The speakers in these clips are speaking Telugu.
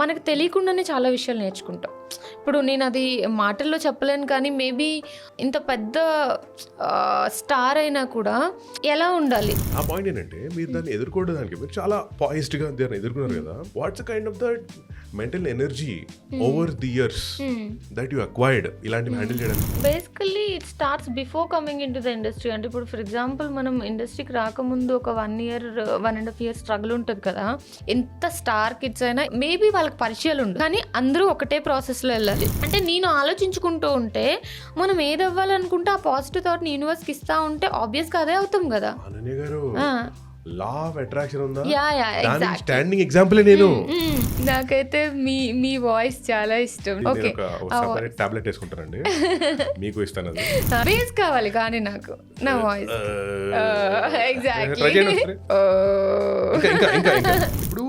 మనకు తెలియకుండానే చాలా విషయాలు నేర్చుకుంటాం. ఇప్పుడు నేను అది మాటల్లో చెప్పలేను కానీ మేబీ ఇంత పెద్ద స్టార్ అయినా కూడా ఎలా ఉండాలి. ఆ పాయింట్ ఏంటంటే మీరు దాన్ని ఎదుర్కోవడానికి మీరు చాలా పాయిస్డ్గా దాన్ని ఎదుర్కొన్నారు కదా. What's kind of the mental energy over the years that you acquired ఇలాంటివి హ్యాండిల్ చేయడానికి? Basically it starts before coming into the industry. అంటే ఇప్పుడు ఫర్ ఎగ్జాంపుల్ మనం ఇండస్ట్రీకి రాకముందు ఒక 1.5 years స్ట్రగుల్ ఉంటుంది కదా. ఎంత స్టార్ కిడ్స్ అయినా మేబీ వాళ్ళకి పరిచయాలు ఉండవు కానీ అందరూ ఒకటే ప్రాసెస్లో వెళ్ళాలి. అంటే నేను ఆలోచించుకుంటూ ఉంటే మనం ఏది అవ్వాలనుకుంటే ఆ పాజిటివ్ థాట్ని యూనివర్స్కి ఇస్తా ఉంటే ఆబ్వియస్గా అదే అవుతాం కదా. అనన్య గారు లా ఆఫ్ అట్రాక్షన్ ఉందా? ఎగ్జాక్ట్లీ. స్టాండింగ్ ఎగ్జాంపుల్ నేను. నాకైతే మీ వాయిస్ చాలా ఇష్టం. ఓకే, టాబ్లెట్ వేసుకుంటానండి, మీకు ఇస్తాను. అది బేస్ కావాలి కానీ నాకు నా వాయిస్ ఎగ్జాక్ట్లీ. ఇప్పుడు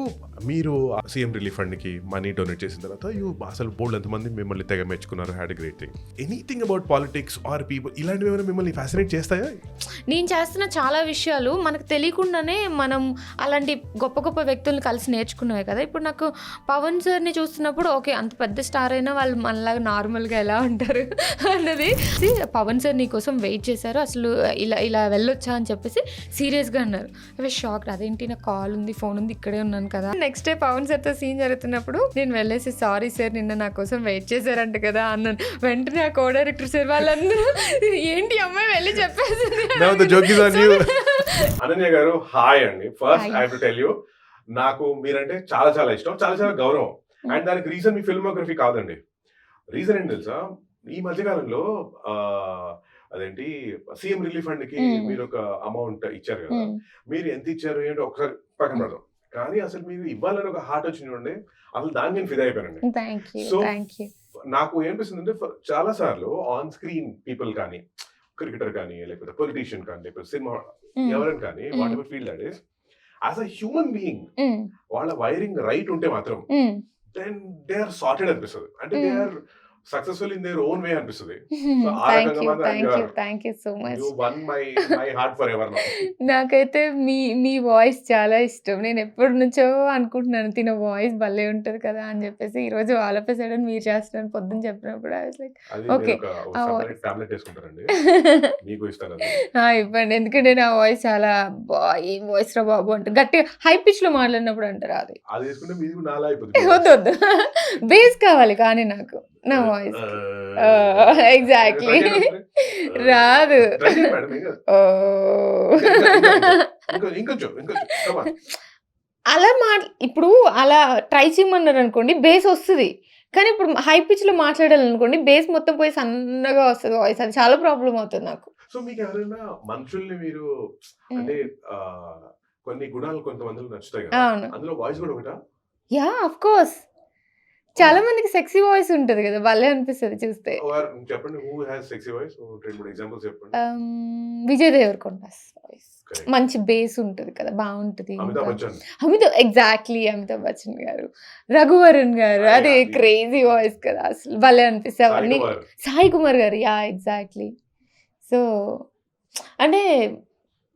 మీరు సీఎం రిలీఫ్ ఫండ్ కి మనీ డొనేట్ చేసిన తర్వాత అసలు బోల్డ్ ఎంతమంది మిమ్మల్ని తెగ మెచ్చుకున్నారు. Had great thing. Anything about politics or people ఇలాంటివి ఏమైనా మిమ్మల్ని ఫ్యాసినేట్ చేస్తాయా? నేను చేస్తున్న చాలా విషయాలు మనకు తెలియకుండానే మనం అలాంటి గొప్ప గొప్ప వ్యక్తులను కలిసి నేర్చుకున్నాయి కదా. ఇప్పుడు నాకు పవన్ సార్ని చూస్తున్నప్పుడు ఓకే అంత పెద్ద స్టార్ అయినా వాళ్ళు మనలాగా నార్మల్గా ఎలా ఉంటారు అన్నది. పవన్ సార్ నీకోసం వెయిట్ చేశారు, అసలు ఇలా వెళ్ళొచ్చా అని చెప్పేసి సీరియస్గా అన్నారు. అవి షాక్. అదేంటి నాకు కాల్ ఉంది, ఫోన్ ఉంది, ఇక్కడే ఉన్నాను కదా. నెక్స్ట్ డే పవన్ సార్తో సీన్ జరుగుతున్నప్పుడు నేను వెళ్ళేసి సారీ సార్ నిన్న నా కోసం వెయిట్ చేశారంట కదా అన్నాను. వెంటనే ఆ కో డైరెక్టర్ సార్ వాళ్ళందరూ ఏంటి అమ్మాయి వెళ్ళి చెప్పేసి. అనన్య గారు హాయ్ అండి. First I have to tell you, నాకు మీరంటే చాలా చాలా ఇష్టం, చాలా చాలా గౌరవం. అండ్ దానికి రీజన్ మీ ఫిల్మోగ్రఫీ కాదండి. రీజన్ ఏంటి తెలుసా, ఈ మధ్యకాలంలో అదేంటి సీఎం రిలీఫ్ ఫండ్ కి మీరు ఒక అమౌంట్ ఇచ్చారు కదా. మీరు ఎంత ఇచ్చారు ఏంటో ఒకసారి పక్కన పెడదాం. కానీ అసలు మీరు ఇవ్వాలని ఒక హార్ట్ వచ్చింది చూడండి, అసలు దాన్ని నేను ఫిదా అయిపోయానండి. సో నాకు ఏమనిపిస్తుంది అంటే చాలా సార్లు ఆన్ స్క్రీన్ పీపుల్ కానీ, క్రికెటర్ కానీ, లేకపోతే పొలిటీషియన్ కానీ, లేకపోతే సినిమా ఎవరైనా కానీ, whatever field that is, as a human being వాళ్ళ వైరింగ్ రైట్ ఉంటే మాత్రం దెన్ దే ఆర్ సార్టెడ్ అనిపిస్తుంది. అంటే they are successful in their own way అనిపిస్తుంది. Thank you so much. You won my heart forever now. నాకైతే మీ వాయిస్ చాలా ఇష్టం. నేను ఎప్పటి నుంచో అనుకుంటున్నాను తిన వాయిస్ భలే ఉంటుంది కదా అని చెప్పేసి. ఈ రోజు ఆల్ ఆఫ్ ఎ సడన్ మీరు చేస్తున్నాను పొద్దున్న చెప్పినప్పుడు I was like okay tablet వేసుకుంటారండి, మీకు ఇస్తాను అది. ఇవ్వండి, ఎందుకంటే నా వాయిస్ చాలా ఏం వాయిస్ రా బాబు అంటే గట్టిగా హై పిచ్ లో మాట్లాడినప్పుడు అంటారు. అది వేసుకుంటే మీది నాలా అయిపోతుంది. వద్దు బేస్ కావాలి కానీ నాకు నా వాయిస్ ఎగ్జాక్ట్లీ రాదు. అలా ఇప్పుడు అలా ట్రై చేయమన్నారు అనుకోండి బేస్ వస్తుంది. కానీ ఇప్పుడు హై పిచ్ లో మాట్లాడాలనుకోండి బేస్ మొత్తం పోయి సన్నగా వస్తుంది వాయిస్. అది చాలా ప్రాబ్లం అవుతుంది నాకు. సో మీకు ఎవరైనా మనుషుల్ని మీరు అంటే కొన్ని గుణాలు కొంతమందిలో నచ్చుతాయి కదా, అందులో వాయిస్ కూడా ఒకటా? Yeah of course. చాలా మందికి సెక్సీ వాయిస్ ఉంటది కదా, భలే అనిపిస్తుంది చూస్తే. చెప్పండి, హూ హ్యాస్ సెక్సీ వాయిస్? రెండు మూడు ఎగ్జాంపుల్స్ చెప్పండి. విజయ్ దేవరకొండ వాయిస్ మంచి బేస్ ఉంటది కదా, బాగుంటది. ఎగ్జాక్ట్లీ అమితాబ్ బచ్చన్ గారు, రఘువరన్ గారు, అది క్రేజీ వాయిస్ కదా, అసలు భలే అనిపిస్తుంది అవన్నీ. సాయి కుమార్ గారు, యా ఎగ్జాక్ట్లీ. సో అంటే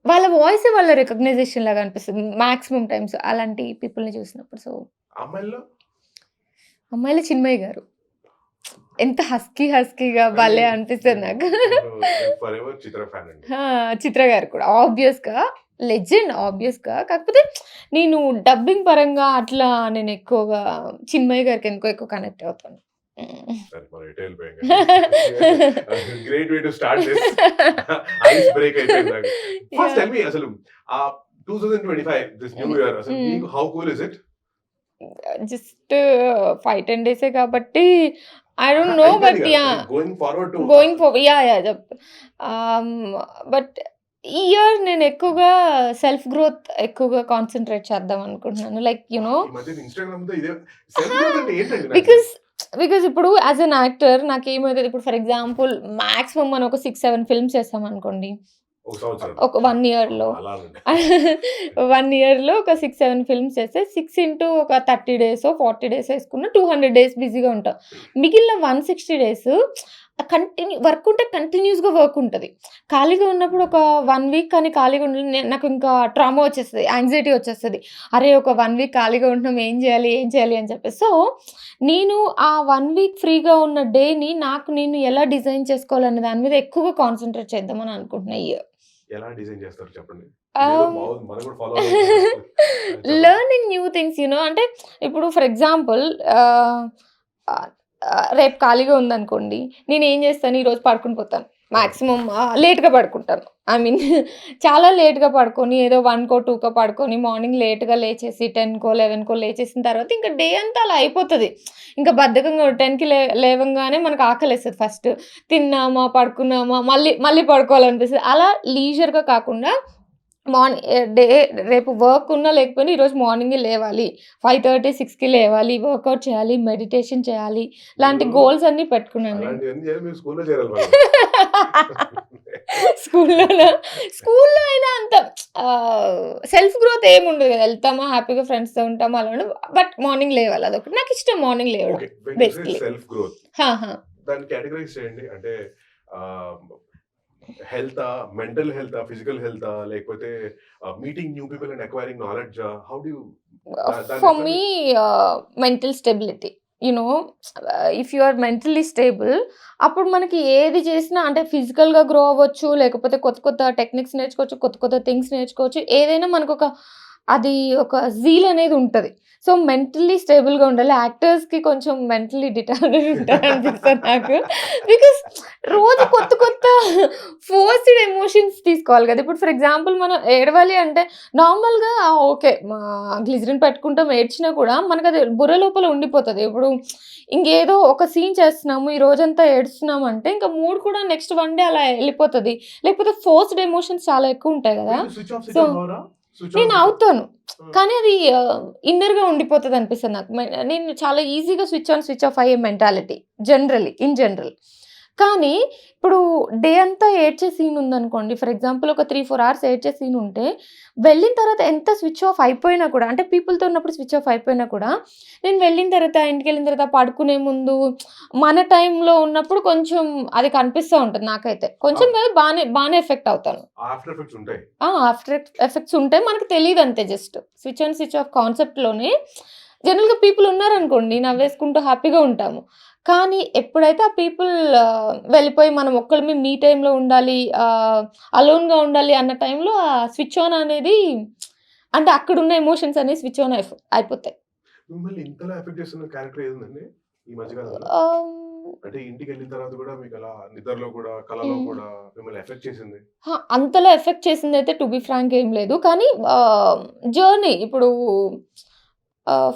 వాళ్ళ వాయిస్ వాళ్ళ రికగ్నైజేషన్ లాగా అనిపిస్తుంది మాక్సిమం టైమ్స్ అలాంటి పీపుల్ని చూసినప్పుడు. సో అమ్మాయిల చిన్మయ్య గారు ఎంత హస్కీగా భలే అనిపిస్తుంది నాకు. చిత్ర గారు కూడా ఆబ్వియస్గా లెజెండ్ ఆబ్వియస్గా. కాకపోతే నేను డబ్బింగ్ పరంగా అట్లా నేను ఎక్కువగా చిన్మయ్య గారికి ఎక్కువ కనెక్ట్ అవుతాను. జస్ట్ 5-10 days కాబట్టి I don't no, but yeah going forward but ఈ ఇయర్ నేను ఎక్కువగా సెల్ఫ్ గ్రోత్ ఎక్కువగా కాన్సన్ట్రేట్ చేద్దాం అనుకుంటున్నాను. లైక్ యునో బికాస్ ఇప్పుడు యాజ్ అన్ యాక్టర్ నాకు ఏమవుతుంది, ఇప్పుడు ఫర్ ఎగ్జాంపుల్ మాక్సిమం మనం ఒక 6-7 films చేస్తాం అనుకోండి ఒక 1 yearలో. 1 yearలో ఒక 6-7 films చేస్తే 6 into ఒక 30 days 40 days వేసుకున్న 200 days బిజీగా ఉంటాం. మిగిలిన 160 days వర్క్ ఉంటే కంటిన్యూస్‌గా వర్క్ ఉంటది. ఖాళీగా ఉన్నప్పుడు ఒక 1 వీక్ కానీ ఖాళీగా నాకు ఇంకా ట్రామా వచ్చేస్తది. యాంగ్జైటీ వచ్చేస్తది. అరే! ఒక 1 వీక్ ఖాళీగా ఉంటున్నాం ఏం చేయాలి? ఏం చేయాలి? అని చెప్పేసి. సో, నేను ఆ 1 వీక్ ఫ్రీగా ఉన్న డేని నాకు నేను ఎలా డిజైన్ చేసుకోవాలనే దాని మీద ఎక్కువగా కాన్సంట్రేట్ చేద్దామని అనుకుంటున్నా ఈ ఇయర్. ఎలా డిజైన్ చేస్తారు చెప్పండి? ఇదేదో ఆహ్, బాగుంది. మనం కూడా ఫాలో అవ్వాలనుకుంటున్నాం. చెప్పండి. లెర్నింగ్ న్యూ థింగ్స్ అంటే ఇప్పుడు ఫర్ ఎగ్జాంపుల్ ఆహ్, ఆహ్, రేపు ఖాళీగా ఉందనుకోండి. నేనేం చేస్తాను ఈరోజు పడుకొని పోతాను. ఆ! మాక్సిమం లేట్‌గా పడుకుంటాను. ఐ మీన్ చాలా లేట్‌గా పడుకొని ఏదో 1కో, 2కో పడుకొని మార్నింగ్ లేట్‌గా లేచేసి 10కో, 11కో లేచేసిన తర్వాత ఇంక డే అంతా అలా అయిపోతది. ఇంకా బద్ధకంగా 10కి లేవంగానే మనకు ఆకలేస్తది ఫస్ట్. తిన్నామా, పడుకున్నామా, మళ్ళీ మళ్ళీ పడుకోవాలనిపిస్తది. అలా లీజర్‌గా కాకుండా డే రేపు వర్క్ ఉన్నా లేకపోయినా ఈరోజు మార్నింగే లేవాలి. 5:30, 6కి లేవాలి. వర్కౌట్ చేయాలి. మెడిటేషన్ చేయాలి. ఇలాంటి మీరు గోల్స్ అన్నీ పెట్టుకున్నాను నేను. అలాంటివన్నీ చేయాలి. మీరు స్కూల్‌లో చేరాలి మళ్ళీ. స్కూల్లోనా? స్కూల్‌లో అయినా అంత సెల్ఫ్ గ్రోత్ ఏముండదు కదా! ఎళ్తామా హ్యాపీగా ఫ్రెండ్స్‌తో ఉంటామా అలా బట్ మార్నింగ్ లేవాలి అదొకటి. నాకిష్టం మార్నింగ్ లేవడం okay. When you say basically. Self growth ఆ! దాన్ని కేటగరైజ్ చేయండి. అంటే ఆహ్, హెల్తా? మెంటల్ హెల్తా? ఫిజికల్ హెల్తా? లేకపోతే meeting new people and acquiring నాలెడ్జా? హౌ డు యూ దాన్ని ఫర్ ఎట్లా మీ mental stability. You know if you are mentally stable అప్పుడు మనకి ఏది చేసినా అంటే ఫిజికల్‌గా గ్రో అవ్వచ్చు. లేకపోతే కొత్త కొత్త టెక్నిక్స్ నేర్చుకోవచ్చు. కొత్త కొత్త థింగ్స్ నేర్చుకోవచ్చు. ఏదైనా మనకొక అది ఒక జీల్ అనేది ఉంటది. సో, మెంటల్లీ స్టేబుల్‌గా ఉండాలి. యాక్టర్స్‌కి కొంచెం మెంటల్లీ డిటార్డెడ్ ఉంటారనిపిస్తది నాకు. బికాస్ రోజు కొత్త కొత్త ఫోర్స్డ్ ఎమోషన్స్ తీసుకోవాలి కదా! ఇప్పుడు ఫర్ ఎగ్జాంపుల్ మనం ఏడవాలి అంటే నార్మల్‌గా ఓకే. గ్లిజరిన్ పెట్టుకుంటాం ఏడ్చినా కూడా మనకది బుర్ర లోపల ఉండిపోతది. ఇప్పుడు ఇంకేదో ఒక సీన్ చేస్తున్నాము. ఈ రోజంతా ఏడుస్తున్నామంటే ఇంక మూడ్ కూడా నెక్స్ట్ వన్ డే అలా ఎళ్ళిపోతది. లేకపోతే ఫోర్స్డ్ ఎమోషన్స్ చాలా ఎక్కువుంటాయి గదా! మీరు switch off, so, switch on అవ్వరా? స్విచ్ ఆన్, నేను స్విచ్ ఆఫ్. అవుతాను. ఆ! కానీ అది ఇన్నర్‌గా ఉండిపోతదనిపిస్తది నాకు. నేను చాలా ఈజీగా స్విచ్ ఆన్, స్విచ్ ఆఫ్ అయ్యే మెంటాలిటీ ఇన్ జనరల్. కానీ ఇప్పుడు డే అంతా ఏడ్చే సీన్ ఉందనుకోండి. ఫర్ ఎగ్జాంపుల్ ఒక 3, 4 అవర్స్ ఏడ్చే సీన్ ఉంటే, వెళ్ళిన తర్వాత ఎంత స్విచ్ ఆఫ్ అయిపోయినా కూడా అంటే పీపుల్‌తో ఉన్నప్పుడు స్విచ్ ఆఫ్ అయిపోయినా కూడా, నేను వెళ్ళిన తర్వాత ఇంటికెళ్ళిన తర్వాత పడుకునే ముందు మన టైంలో ఉన్నప్పుడు కొంచెం అది కనిపిస్తా ఉంటది నాకైతే. కొంచెం అవును. కాదు బానే ఎఫెక్ట్ అవుతాను. ఆఫ్టర్ ఎఫెక్ట్స్ ఉంటాయి. ఆఫ్టర్ ఎఫెక్ట్స్ ఉంటాయి. మనకు తెలీదంతే just. Switch on, switch off కాన్సెప్ట్‌లోనే జనరల్‌గా పీపుల్ ఉన్నారనుకోండి నవ్వేసుకుంటూ హ్యాపీగా ఉంటాము. కానీ ఎప్పుడైతే ఆ పీపుల్ వెళ్ళిపోయి మనం ఒక్కళ్ళమే మీ టైమ్‌లో ఉండాలి, అలోన్‌గా ఉండాలి అన్న టైంలో ఆ స్విచ్ ఆన్ అనేది అంటే అక్కడున్న ఎమోషన్స్ అనేవి స్విచ్ ఆన్ అయిపోతాయి. మిమ్మల్ని ఇంతలా ఎఫెక్ట్ చేస్తున్న క్యారెక్టర్ ఏదుందండి ఈ మధ్య కాలంలో? ఆహ్, అంటే ఇంటికెళ్ళిన తర్వాత కూడా మీకలా నిద్రలో కూడా, కలలో హ్మ్. కూడా మిమ్మల్ని ఎఫెక్ట్ చేసింది? అంతలా ఎఫెక్ట్ చేసిందైతే టు బీ ఫ్రాంక్ ఏం లేదు. కానీ జర్నీ ఇప్పుడు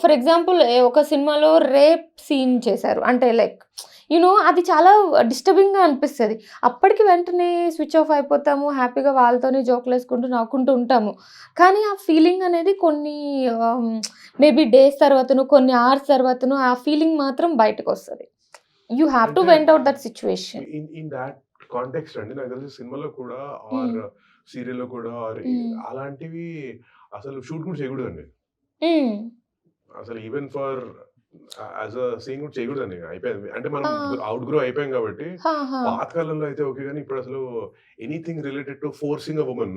ఫర్ ఎగ్జాంపుల్ ఒక సినిమాలో రేప్ సీన్ చేశారు. అంటే లైక్ అది చాలా డిస్టర్బింగ్‌గా అనిపిస్తది. అప్పటికి వెంటనే స్విచ్ ఆఫ్ అయిపోతాము. హ్యాపీగా వాళ్ళతోనే జోకులేసుకుంటూ, నవ్వుకుంటూ ఉంటాము. కానీ ఆ ఫీలింగ్ అనేది కొన్ని ఆహ్, మేబీ డేస్ తర్వాతనో, కొన్ని అవర్స్ తర్వాతనో ఆ ఫీలింగ్ మాత్రం బయటకొస్తది. యూ హావ్ టు అంటే vent out that situation. In thought context అండి నాకు తెలిసి సినిమాలో కూడా ఆర్ హ్మ్. సీరియల్‌లో కూడా ఆర్ హ్మ్. అలాంటివి అసలు షూట్ కూడా చేయకూడదండి. హ్మ్. అసలు even for as a scene కూడా చేయకూడదండి. అయిపోయింది. అంటే మనం ఆ! ఔట్ గ్రో అయిపోయాం కాబట్టి ఆహా! పాత కాలంలో అయితే ఓకే గానీ ఇప్పుడసలు anything related to forcing a woman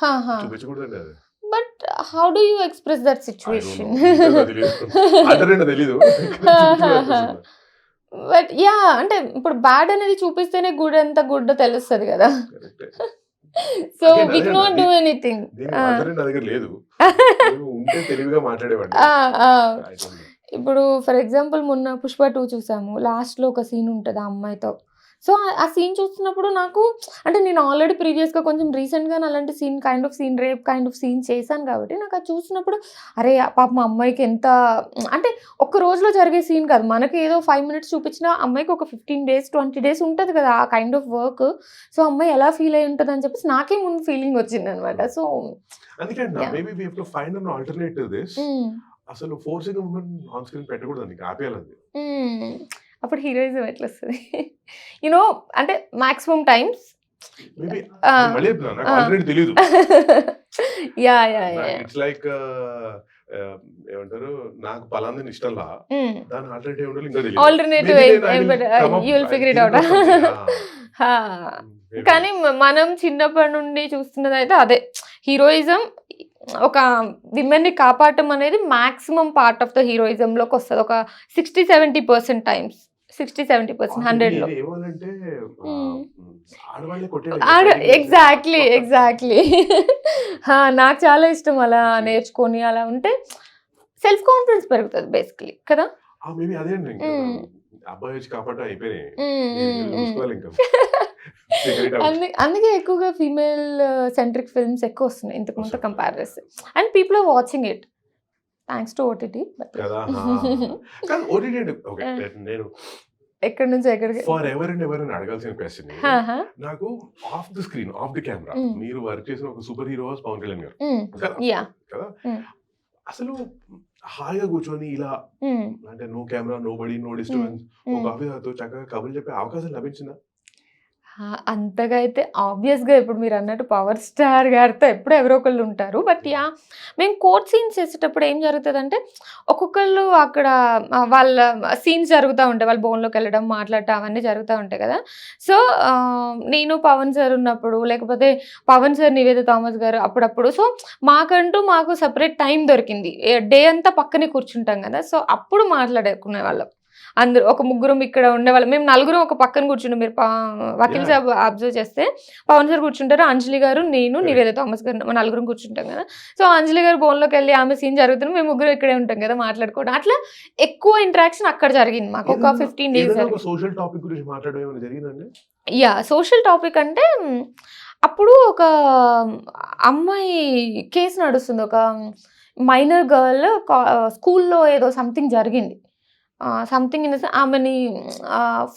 ఆహా! చూపించకూడదండి అది. But how do you express that I don't know. Situation? డీటెయిల్‌గా తెలీదు. ఆల్టర్‌నేట్ తెలీదు. కానీ ఆహాహా! చూపించకూడదనిపిస్తుంది. బట్ అంటే ఇప్పుడు బ్యాడ్ అనేది చూపిస్తేనే గుడ్ ఎంత గుడ్డో తెలుస్తది గదా! కరెక్టే. సో, అగైన్ వి అదే అండి. కెనాట్ అది డూ ఎనీథింగ్. దీనికి ఆ! ఆల్టర్‌నేట్ నా దగ్గర లేదు. నేను ఉంటే తెలివిగా మాట్లాడేవాడిని. ఆ! ఆ! I don't no. ఇప్పుడు ఫర్ ఎగ్జాంపుల్ మొన్న 'పుష్ప 2' చూసాము. లాస్ట్‌లో ఒక సీన్ ఉంటది ఆ అమ్మాయితో. సో, ఆ సీన్ చూస్తున్నప్పుడు నాకు అంటే నేను ఆల్రెడీ ప్రీవియస్‌గా కొంచెం రీసెంట్‌గానే అలాంటి scene rape kind of scene చేశాను కాబట్టి నాకది చూసినప్పుడు అరే! పాపం ఆ అమ్మాయికి ఎంత అంటే ఒక్క రోజులో జరిగే సీన్ కాదు. మనకి ఏదో 5 మినిట్స్ చూపించినా అమ్మాయికి ఒక 15 డేస్, 20 డేస్ ఉంటది కదా! ఆ కైండ్ ఆఫ్ వర్క్. సో, అమ్మాయి ఎలా ఫీల్ అయ్యి ఉంటదని చెప్పేసి నాకే ముందు ఫీలింగ్ వచ్చిందనమాట. ట్రూ. సో, అందుకే అంటున్నా yeah! Maybe we have to find an alternate to this. Hmm. అసలు forcing a woman on screen పెట్టకూడదండి. ఆపేయాలది. హ్మ్. అప్పుడు హీరోయిజం ఎట్లొస్తది? యూ నో అంటే మాక్సిమం టైమ్స్ మేబీ ఆ! నేను మళ్ళీ చెప్తున్నా. నాకు ఆ! ఆల్టర్‌నేట్ తెలీదు. యాహ్! యాహ్! నాకు యాహ్! ఇట్స్ లైక్ ఏమంటారు నాకు పలాందని ఇష్టంలా హ్మ్. దాని ఆల్టర్నేటివ్ ఉండాలి ఇంకా తెలియదు. Alternative Maybe then I will come up, you will I'll figure it think out. of something. ఆ! Maybe. కానీ మనం చిన్నప్పటి నుండి చూస్తున్నదైతే అదే. హీరోయిజం ఒక విమెన్‌ని కాపాడటం అనేది మాక్సిమం పార్ట్ ఆఫ్ ద హీరోయిజంలోకొస్తది. ఒక 60-70% టైమ్స్. 60-70% 100లో. ఏమనంటే హ్మ్. ఆడవాళ్ళే కొట్టేది ఎగ్జాక్ట్‌లీ. ఎగ్జాక్ట్‌లీ. నాకు చాలా ఇష్టం అలా నేర్చుకొని అలా ఉంటే సెల్ఫ్ కాన్ఫిడెన్స్ పెరుగుతది బేసికల్లీ కదా! మేబీ అదే అండి ఇంకా హ్మ్. అబ్బాయి వచ్చి కాపాడటం అయిపోయినాయి. హ్మ్. నేను హ్మ్. వెళ్ళి హ్మ్. చూసుకోవాలి ఇంకా. Figure it out. అందుకే ఎక్కువగా ఫీమేల్ సెంట్రిక్ ఫిల్మ్స్ ఎక్కువొస్తున్నాయి ఇంతకు ముందు వస్తున్నాయి. కంపేర్ చేస్తే. And people are watching it. Thanks to OTT. కదా! కానీ ఓటీటీ అంటే ఓకే. ఆ! నేను ఎక్కడి నుంచి ఎక్కడికి ఫర్ ఎవర్ అండ్ ఎవర్ అని అడగాల్సిన క్వశ్చన్ ఆహా! నాకు of the screen, of the camera హ్మ్. మీరు వర్క్ చేసిన ఒక సూపర్ హీరో పవన్ కళ్యాణ్ గారు హ్మ్. కదా! యాహ్! కదా! హ్మ్. అసలు హాయిగా కూర్చొని ఇలా హ్మ్. అంటే no camera, no buddy, no hmm. Disturbance ఒక హ్మ్. కాఫీ తాగుతూ చక్కగా కబుర్లు చెప్పే అవకాశం లభించిందా? అంతగా అయితే ఆబ్వియస్‌గా ఇప్పుడు మీరన్నట్టు 'పవర్ స్టార్' గారితో ఎప్పుడో ఎవరో ఒకళ్ళు ఉంటారు. But yeah! మేము కోర్ట్ సీన్స్ చేసేటప్పుడు ఏం జరుగుతదంటే, ఒక్కొక్కళ్ళు అక్కడ వాళ్ళ సీన్స్ జరుగుతా ఉంటాయి. వాళ్ళు బోన్‌లోకెళ్ళడం, మాట్లాడటం అవన్నీ జరుగుతా ఉంటాయి కదా! సో, నేను పవన్ సార్ ఉన్నప్పుడు, లేకపోతే పవన్ సార్, నివేద థామస్ గారు అప్పుడప్పుడు సో, మాకు సెపరేట్ టైం దొరికింది. డే అంతా పక్కనే కూర్చుంటాం కదా! సో, అప్పుడు మాట్లాడుకునేవాళ్ళం. అందరూ ఒక ముగ్గురం ఇక్కడ ఉండేవాళ్ళం. మేము నలుగురం ఒక పక్కన కూర్చుంటాం. మీరు వకీల్ యాహ్! సాబ్ అబ్జర్వ్ చేస్తే పవన్ సార్ కూర్చుంటారు. అంజలి గారు, నేను, కరెక్ట్. నివేద థామస్ గారు నలుగురం కూర్చుంటాం కదా! సో, అంజలి గారు బోన్‌లోకెళ్ళి ఆమె సీన్ జరుగుతుంది. మేము ముగ్గురం ఇక్కడే ఉంటాం కదా! మాట్లాడుకోవడం. అట్లా ఎక్కువ ఇంటరాక్షన్ అక్కడ జరిగింది మాకు. ఒక 15 డేస్ ఏదైనా ఒక జరిగింది. సోషల్ టాపిక్ గురించి మాట్లాడడం ఏమైనా జరిగిందండి? యాహ్! సోషల్ టాపిక్ అంటే అప్పుడు ఒక అమ్మాయి కేస్ నడుస్తుంది. ఒక మైనర్ గర్ల్ స్కూల్‌లో ఏదో సంథింగ్ జరిగింది. సంథింగ్ ఇన్ ద ఆమెని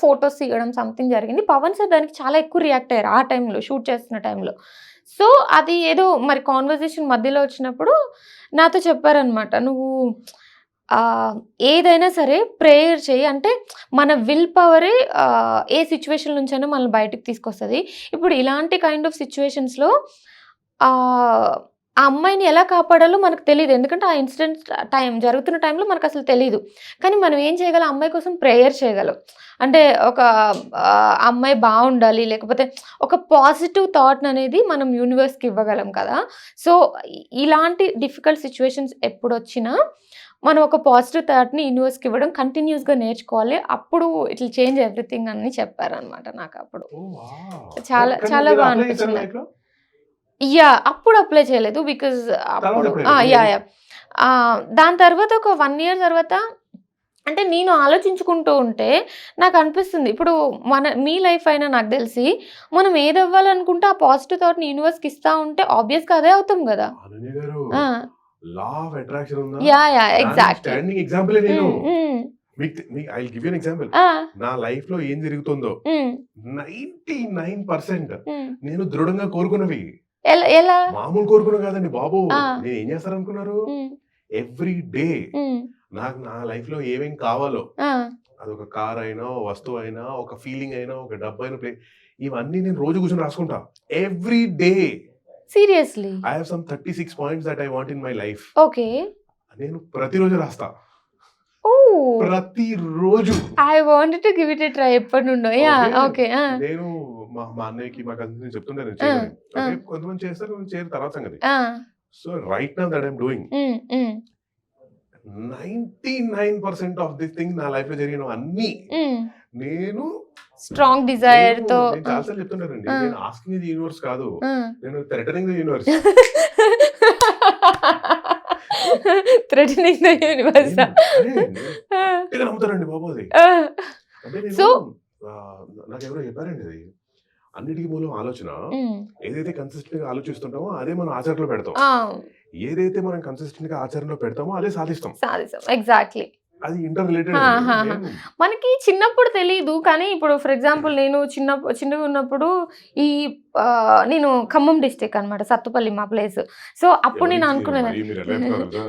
ఫోటోస్ తీయడం సంథింగ్ జరిగింది. పవన్ సార్ దానికి చాలా ఎక్కువ రియాక్ట్ అయ్యారు. ఆ టైంలో షూట్ చేస్తున్న టైంలో. సో, అది ఏదో మరి కాన్వర్జేషన్ మధ్యలో వచ్చినప్పుడు నాతో చెప్పారనమాట. "నువ్వు ఏదైనా సరే ప్రేయర్ చెయ్యి. అంటే మన విల్ పవరే ఏ సిట్యుయేషన్ నుంచైనా మనల్ని బయటికి తీసుకొస్తది. ఇప్పుడు ఇలాంటి కైండ్ ఆఫ్ సిట్యుయేషన్స్‌లో ఆహ్, ఆ అమ్మాయిని ఎలా కాపాడాలో మనకు తెలీదు. ఎందుకంటే ఆ ఇన్సిడెంట్ జరుగుతున్న టైంలో మనకసలు తెలీదు. కానీ మనం ఏం చేయగలం? ఆ అమ్మాయి కోసం ప్రేయర్ చేయగలం. అంటే ఒక అమ్మాయి బావుండాలి. లేకపోతే ఒక పాజిటివ్ థాట్‌ననేది మనం యూనివర్స్‌కి ఇవ్వగలం కదా! సో, ఇలాంటి డిఫికల్ట్ సిట్యుయేషన్స్ ఎప్పుడొచ్చినా మనం ఒక పాజిటివ్ థాట్‌ని యూనివర్స్‌కి ఇవ్వడం కంటిన్యూయస్‌గా నేర్చుకోవాలి. అప్పుడు ఇట్ విల్ చేంజ్ ఎవ్రీథింగ్ అని చెప్పారనమాట నాకప్పుడు. ఓహ్! వావ్! చాలా కానీ చాలా మీరు బా అప్లై చేసారా అనిపించింది నాకు. లైఫ్‌లో? యాహ్! అప్పుడు అప్లై చేయలేదు. బికాజ్ తర్వాత అప్పుడు ఎప్పుడైనా యాహ్! యాహ్! దాని తర్వాత ఒక 1 ఇయర్ తర్వాత అంటే నేను ఆలోచించుకుంటూ ఉంటే నాకనిపిస్తుంది. ఇప్పుడు మీ లైఫ్ అయినా నాకు తెలిసి మనం ఏదవ్వాలనుకుంటే ఆ పాజిటివ్ థాట్‌ని యూనివర్స్‌కి ఇస్తా ఉంటే ఆబ్వియస్‌గా అదే అవుతాం గదా! అనన్య గారు ఆ! లా ఆఫ్ అట్రాక్షన్ ఉందా? యాహ్! యాహ్! దానికి ఎగ్జాక్ట్‌లీ. స్టాండింగ్ ఎగ్జాంపులే నేను. హ్మ్. హ్మ్. I will give you an example. ఆ! నా లైఫ్‌లో ఏం జరుగుతుందో హ్మ్. 99% హ్మ్. నేను దృఢంగా కోరుకున్నవి. ఎలా? మామూలు కోరుకున్నవి కాదండి బాబు. ఆ! నేనేం చేస్తాననుకున్నారు? హ్మ్. ఎవ్రీ డే హ్మ్. నాకు నా లైఫ్‌లో ఏమేం కావాలో ఆ! అదొక కార్ అయినా, వస్తువైనా, ఒక ఫీలింగ్ అయినా, ఒక డబ్బైనా ఇవన్నీ నేను రోజు కూర్చొని రాసుకుంటా. Every day seriously? I have some 36 points that I want in my life. Okay. నేను ప్రతిరోజు రాస్తా. ఓహ్! ప్రతిరోజు. I wanted to give it a try ఎప్పటినుండో. యాహ్! ఓకే. ఓకే. ఆ! నేను మా అన్నయ్యకి, మా కజిన్స్‌కి చెప్తుంటా నేను ఆ! చేయమని. ఆ! ఓకే. కొంతమంది చేస్తారు, కొంతమంది చేయరు తర్వాత సంగతి. ఆ! So, right now that I'm doing హ్మ్. హ్మ్. 99% ఆఫ్ దిస్ థింగ్ నా లైఫ్‌లో జరిగినవన్నీ హ్మ్. నేను స్ట్రాంగ్ నేను డిజైర్‌తో నేను చాలా సార్లు చెప్తుంటానండి. ఆ! నేను ఆస్కింగ్ ది యూనివర్స్ కాదు. ఆ! నేను threatening the universe. Threatening the యూనివర్సా? నేను ఆ! గట్టిగా నమ్ముతానండి బాబు అది. ఆ! అంటే నేను సో నాకెవరో చెప్పారండి అది. అన్నిటికి మూలం ఆలోచన. హ్మ్. ఏదైతే కన్సిస్టెంట్‌గా ఆలోచిస్తుంటామో అదే మనం ఆచరణలో పెడతాం. ఆ! ఏదైతే మనం కన్సిస్టెంట్‌గా ఆచరణలో పెడతామో అదే సాధిస్తాం. సాధిస్తాం. ఎగ్జాక్ట్‌లీ. అది ఇంటర్ రిలేటెడ్ ఆ! అండి. హా! హా! నేను మనకి చిన్నప్పుడు తెలీదు. కానీ ఇప్పుడు ఫర్ ఎగ్జాంపుల్ నేను చిన్నగున్నప్పుడు ఈ నేను ఖమ్మం డిస్ట్రిక్ట్ అనమాట. సత్తుపల్లి మా ప్లేస్. సో, అప్పుడు నేను ఎవరికి మరి అనుకునేదాన్ని. మీరు ఎలా చెప్తున్నారు తెలుసా?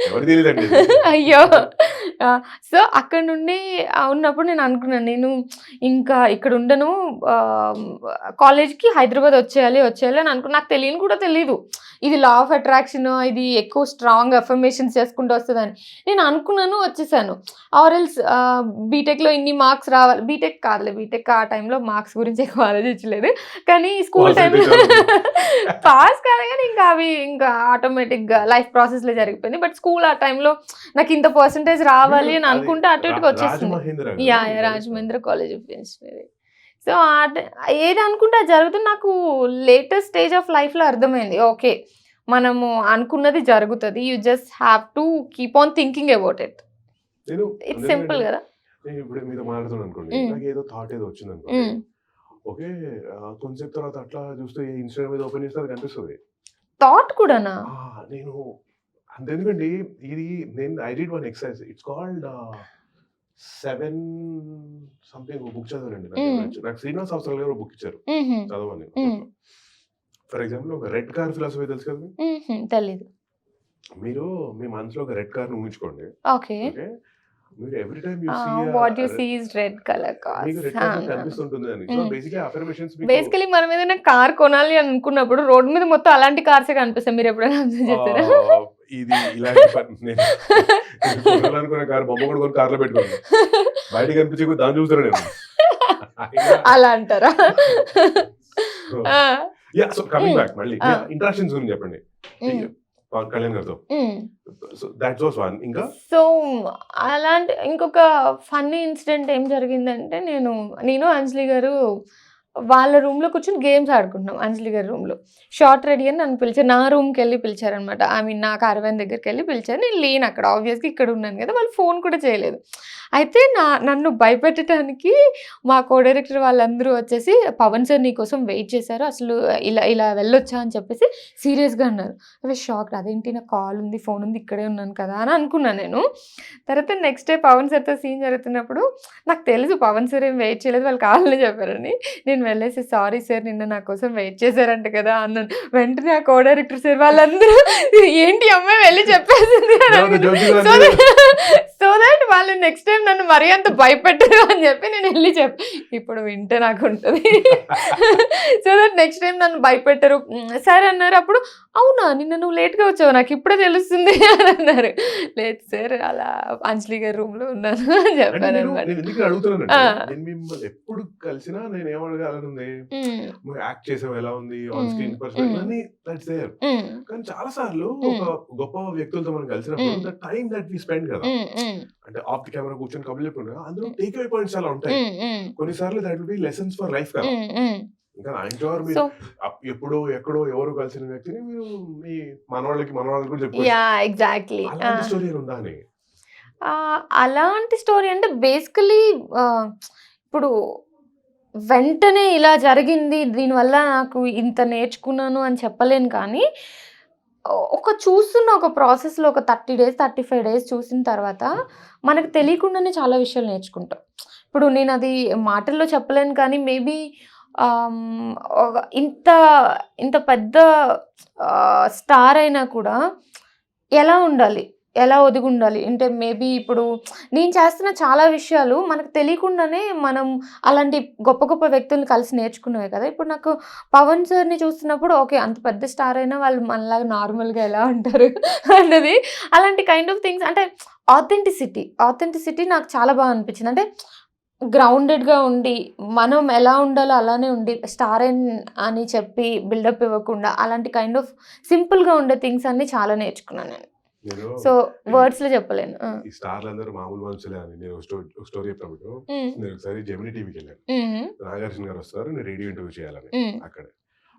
ఎవరికీ తెలీదండి ఇది. అయ్యో! సో అక్కడ నుండి ఉన్నప్పుడు నేను అనుకున్నాను, నేను ఇంకా ఇక్కడ ఉండను, కాలేజ్కి హైదరాబాద్ వచ్చేయాలి అని అనుకున్నా. నాకు తెలియని కూడా తెలీదు ఇది లా ఆఫ్ అట్రాక్షన్, ఇది ఎక్కువ స్ట్రాంగ్ అఫర్మేషన్స్ చేసుకుంటూ వస్తుందని. నేను అనుకున్నాను, వచ్చేసాను. ఆర్ఎల్స్ బీటెక్లో ఇన్ని మార్క్స్ రావాలి, బీటెక్ కాదులే, బీటెక్ ఆ టైంలో మార్క్స్ గురించి ఎక్కువ ఆలోచించలేదు, కానీ స్కూల్ టైంలో పాస్ కాదు, కానీ ఇంకా అవి ఇంకా ఆటోమేటిక్గా లైఫ్ ప్రాసెస్లో జరిగిపోయింది. బట్ స్కూల్ ఆ టైంలో నాకు ఇంత పర్సంటేజ్ రావాలి అని అనుకుంటే అటు ఇటుకి వచ్చేసింది. Rajamahendra college of engineering. So ఏది అనుకుంటే అది జరుగుతుంది. నాకు లేటెస్ట్ స్టేజ్ ఆఫ్ లైఫ్లో అర్థమైంది, ఓకే మనము అనుకున్నది జరుగుతుంది, you just have to keep on thinking about it. It's simple కదా. ఇప్పుడు మీతో మాట్లాడుతున్నాను అనుకోండి, నాకు ఏదో థాట్ ఏదో వచ్చింది అనుకోండి, ఓకే కొంచెం తర్వాత అట్లా చూస్తే ఇన్స్టాగ్రామ్ మీద ఓపెన్ చేస్తే అది కనిపిస్తుంది థాట్ కూడానా. నేను అంతెందుకండి, ఇది నేను I did one exercise, it's called 7 something book చదవాలండి. నాకు శ్రీనివాస్ అవసరం గారు బుక్ ఇచ్చారు చదవాలి. ఫర్ ఎగ్జాంపుల్ ఒక రెడ్ కార్ ఫిలాసఫీ తెలుసు కదా, తెలీదు. మీరు మీ మనసులో ఒక రెడ్ కార్ ను ఊహించుకోండి. ఓకే, మీరు every time you what you see is red colour car, మీకు రెడ్ కార్ కనిపిస్తుంటుంది అని. సో బేసికల్లీ అఫర్మేషన్స్, బేసికల్లీ మనం ఏదైనా కార్ కొనాలి అనుకున్నప్పుడు రోడ్ మీద మొత్తం అలాంటి కార్సే కనిపిస్తాయి. మీరు ఎప్పుడైనా అబ్జర్వ్ చేస్తారా? ఇది ఇలాంటి నేను కొనాలనుకున్న కార్ బొమ్మ కూడా కొన్ని కార్లో పెట్టుకోండి, బయట కనిపించే దాన్ని చూస్తాను నేను. అలా అంటారా? యా, సో కమింగ్ బ్యాక్ మళ్ళీ ఇంటరాక్షన్స్ గురించి చెప్పండి పవన్ కళ్యాణ్ గారితో. So that's was one. ఇంకా సో అలాంటి ఇంకొక ఫన్నీ ఇన్సిడెంట్ ఏం జరిగిందంటే, నేను అంజలి గారు వాళ్ళ రూమ్లో కూర్చొని గేమ్స్ ఆడుకుంటున్నాం. అంజలి గారి రూమ్లో షార్ట్ రెడీ అని నన్ను పిలిచారు, నా రూమ్కి వెళ్ళి పిలిచారనమాట. ఐ మీన్ నా కార్వాన్ దగ్గరికి వెళ్ళి పిలిచారు. నేను లేను అక్కడ, ఆబ్వియస్గా ఇక్కడ ఉన్నాను కదా, వాళ్ళు ఫోన్ కూడా చేయలేదు. అయితే నన్ను భయపెట్టడానికి మా కో డైరెక్టర్ వాళ్ళందరూ వచ్చేసి, పవన్ సార్ నీకోసం వెయిట్ చేశారు, అసలు ఇలా వెళ్ళొచ్చా అని చెప్పేసి సీరియస్గా అన్నారు. అవి షాక్, అదేంటి నాకు కాల్ ఉంది, ఫోన్ ఉంది, ఇక్కడే ఉన్నాను కదా అని అనుకున్నాను నేను. తర్వాత నెక్స్ట్ డే పవన్ సార్తో సీన్ జరుగుతున్నప్పుడు నాకు తెలుసు పవన్ సార్ ఏం వెయిట్ చేయలేదు, వాళ్ళు కావాలని చెప్పారని. నేను వెళ్ళేసి, సారీ సార్ నిన్న నా కోసం వెయిట్ చేశారంట కదా అన్నాను. వెంటనే ఆ కో డైరెక్టర్ సార్ వాళ్ళందరూ ఏంటి అమ్మాయి వెళ్ళి చెప్పేసింది సో దట్ వాళ్ళు నెక్స్ట్ టైం నన్ను మరీ అంత భయపెట్టరు అని చెప్పి నేను వెళ్ళి ఇప్పుడు వింటే నాకు ఉంటుంది. సో దట్ నెక్స్ట్ టైం నన్ను భయపెట్టరు. సార్ అన్నారు అప్పుడు, అవునా నిన్న నువ్వు లేట్గా వచ్చావు నాకు ఇప్పుడే తెలుస్తుంది అని అన్నారు. లేదు సార్ అలా అంజలి గారి రూమ్లో ఉన్నాను అని చెప్పాను అనమాట. ఎప్పుడు కలిసినా నేను ఏమడగాలనుంది, యాక్ట్ చేసావు ఎలా ఉంది, ఆన్ స్క్రీన్ పర్సన్ అని, దట్స్ దేర్. కానీ చాలా సార్లు ఒక గొప్ప వ్యక్తులతో మనం కలిసినప్పుడు the time that we spend కదా, అంటే ఆఫ్ ది కెమెరా కూర్చొని కబుర్లు చెప్పుకున్నా అందులో టేక్ అవే పాయింట్స్ చాలా ఉంటాయి. కొన్నిసార్లు that will be lessons for life కదా. ఇంకా మీరు ఎప్పుడో ఎక్కడో ఎవరు కలిసిన వ్యక్తిని మీరు మీ మనవాళ్ళకి కూడా ఎగ్జాక్ట్లీ అలాంటి స్టోరీ ఉందా అని. అలాంటి స్టోరీ అంటే బేసికలీ ఇప్పుడు వెంటనే ఇలా జరిగింది, దీనివల్ల నాకు ఇంత నేర్చుకున్నాను అని చెప్పలేను. కానీ చూస్తున్న ఒక ప్రాసెస్లో ఒక 30 days 35 days చూసిన తర్వాత మనకు తెలియకుండానే చాలా విషయాలు నేర్చుకుంటాం. ఇప్పుడు నేను అది మాటల్లో చెప్పలేను, కానీ మేబీ ఇంత పెద్ద స్టార్ అయినా కూడా ఎలా ఉండాలి, ఎలా ఒదిగి ఉండాలి అంటే, మేబీ ఇప్పుడు నేను చేస్తున్న చాలా విషయాలు మనకు తెలియకుండానే మనం అలాంటి గొప్ప గొప్ప వ్యక్తులను కలిసి నేర్చుకున్నవే కదా. ఇప్పుడు నాకు పవన్ సార్ని చూస్తున్నప్పుడు, ఓకే అంత పెద్ద స్టార్ అయినా వాళ్ళు మనలాగా నార్మల్గా ఎలా ఉంటారు అన్నది, అలాంటి కైండ్ ఆఫ్ థింగ్స్. అంటే ఆథెంటిసిటీ నాకు చాలా బాగా అనిపించింది. అంటే గ్రౌండెడ్గా ఉండి మనం ఎలా ఉండాలో అలానే ఉండి, స్టార్ అని చెప్పి బిల్డప్ ఇవ్వకుండా అలాంటి కైండ్ ఆఫ్ సింపుల్గా ఉండే థింగ్స్ అన్ని చాలా నేర్చుకున్నాను నేను. సో వర్డ్స్ లో చెప్పలేను. ఈ స్టార్లు అందరూ మామూలు మనుషులే అని నేను స్టోరీ చెప్పినప్పుడు, నేను ఒకసారి జెమినీ టీవీకి వెళ్ళాను. నాగార్జున గారు వస్తారు, నేను రేడియో ఇంటర్వ్యూ చేయాలని అక్కడ.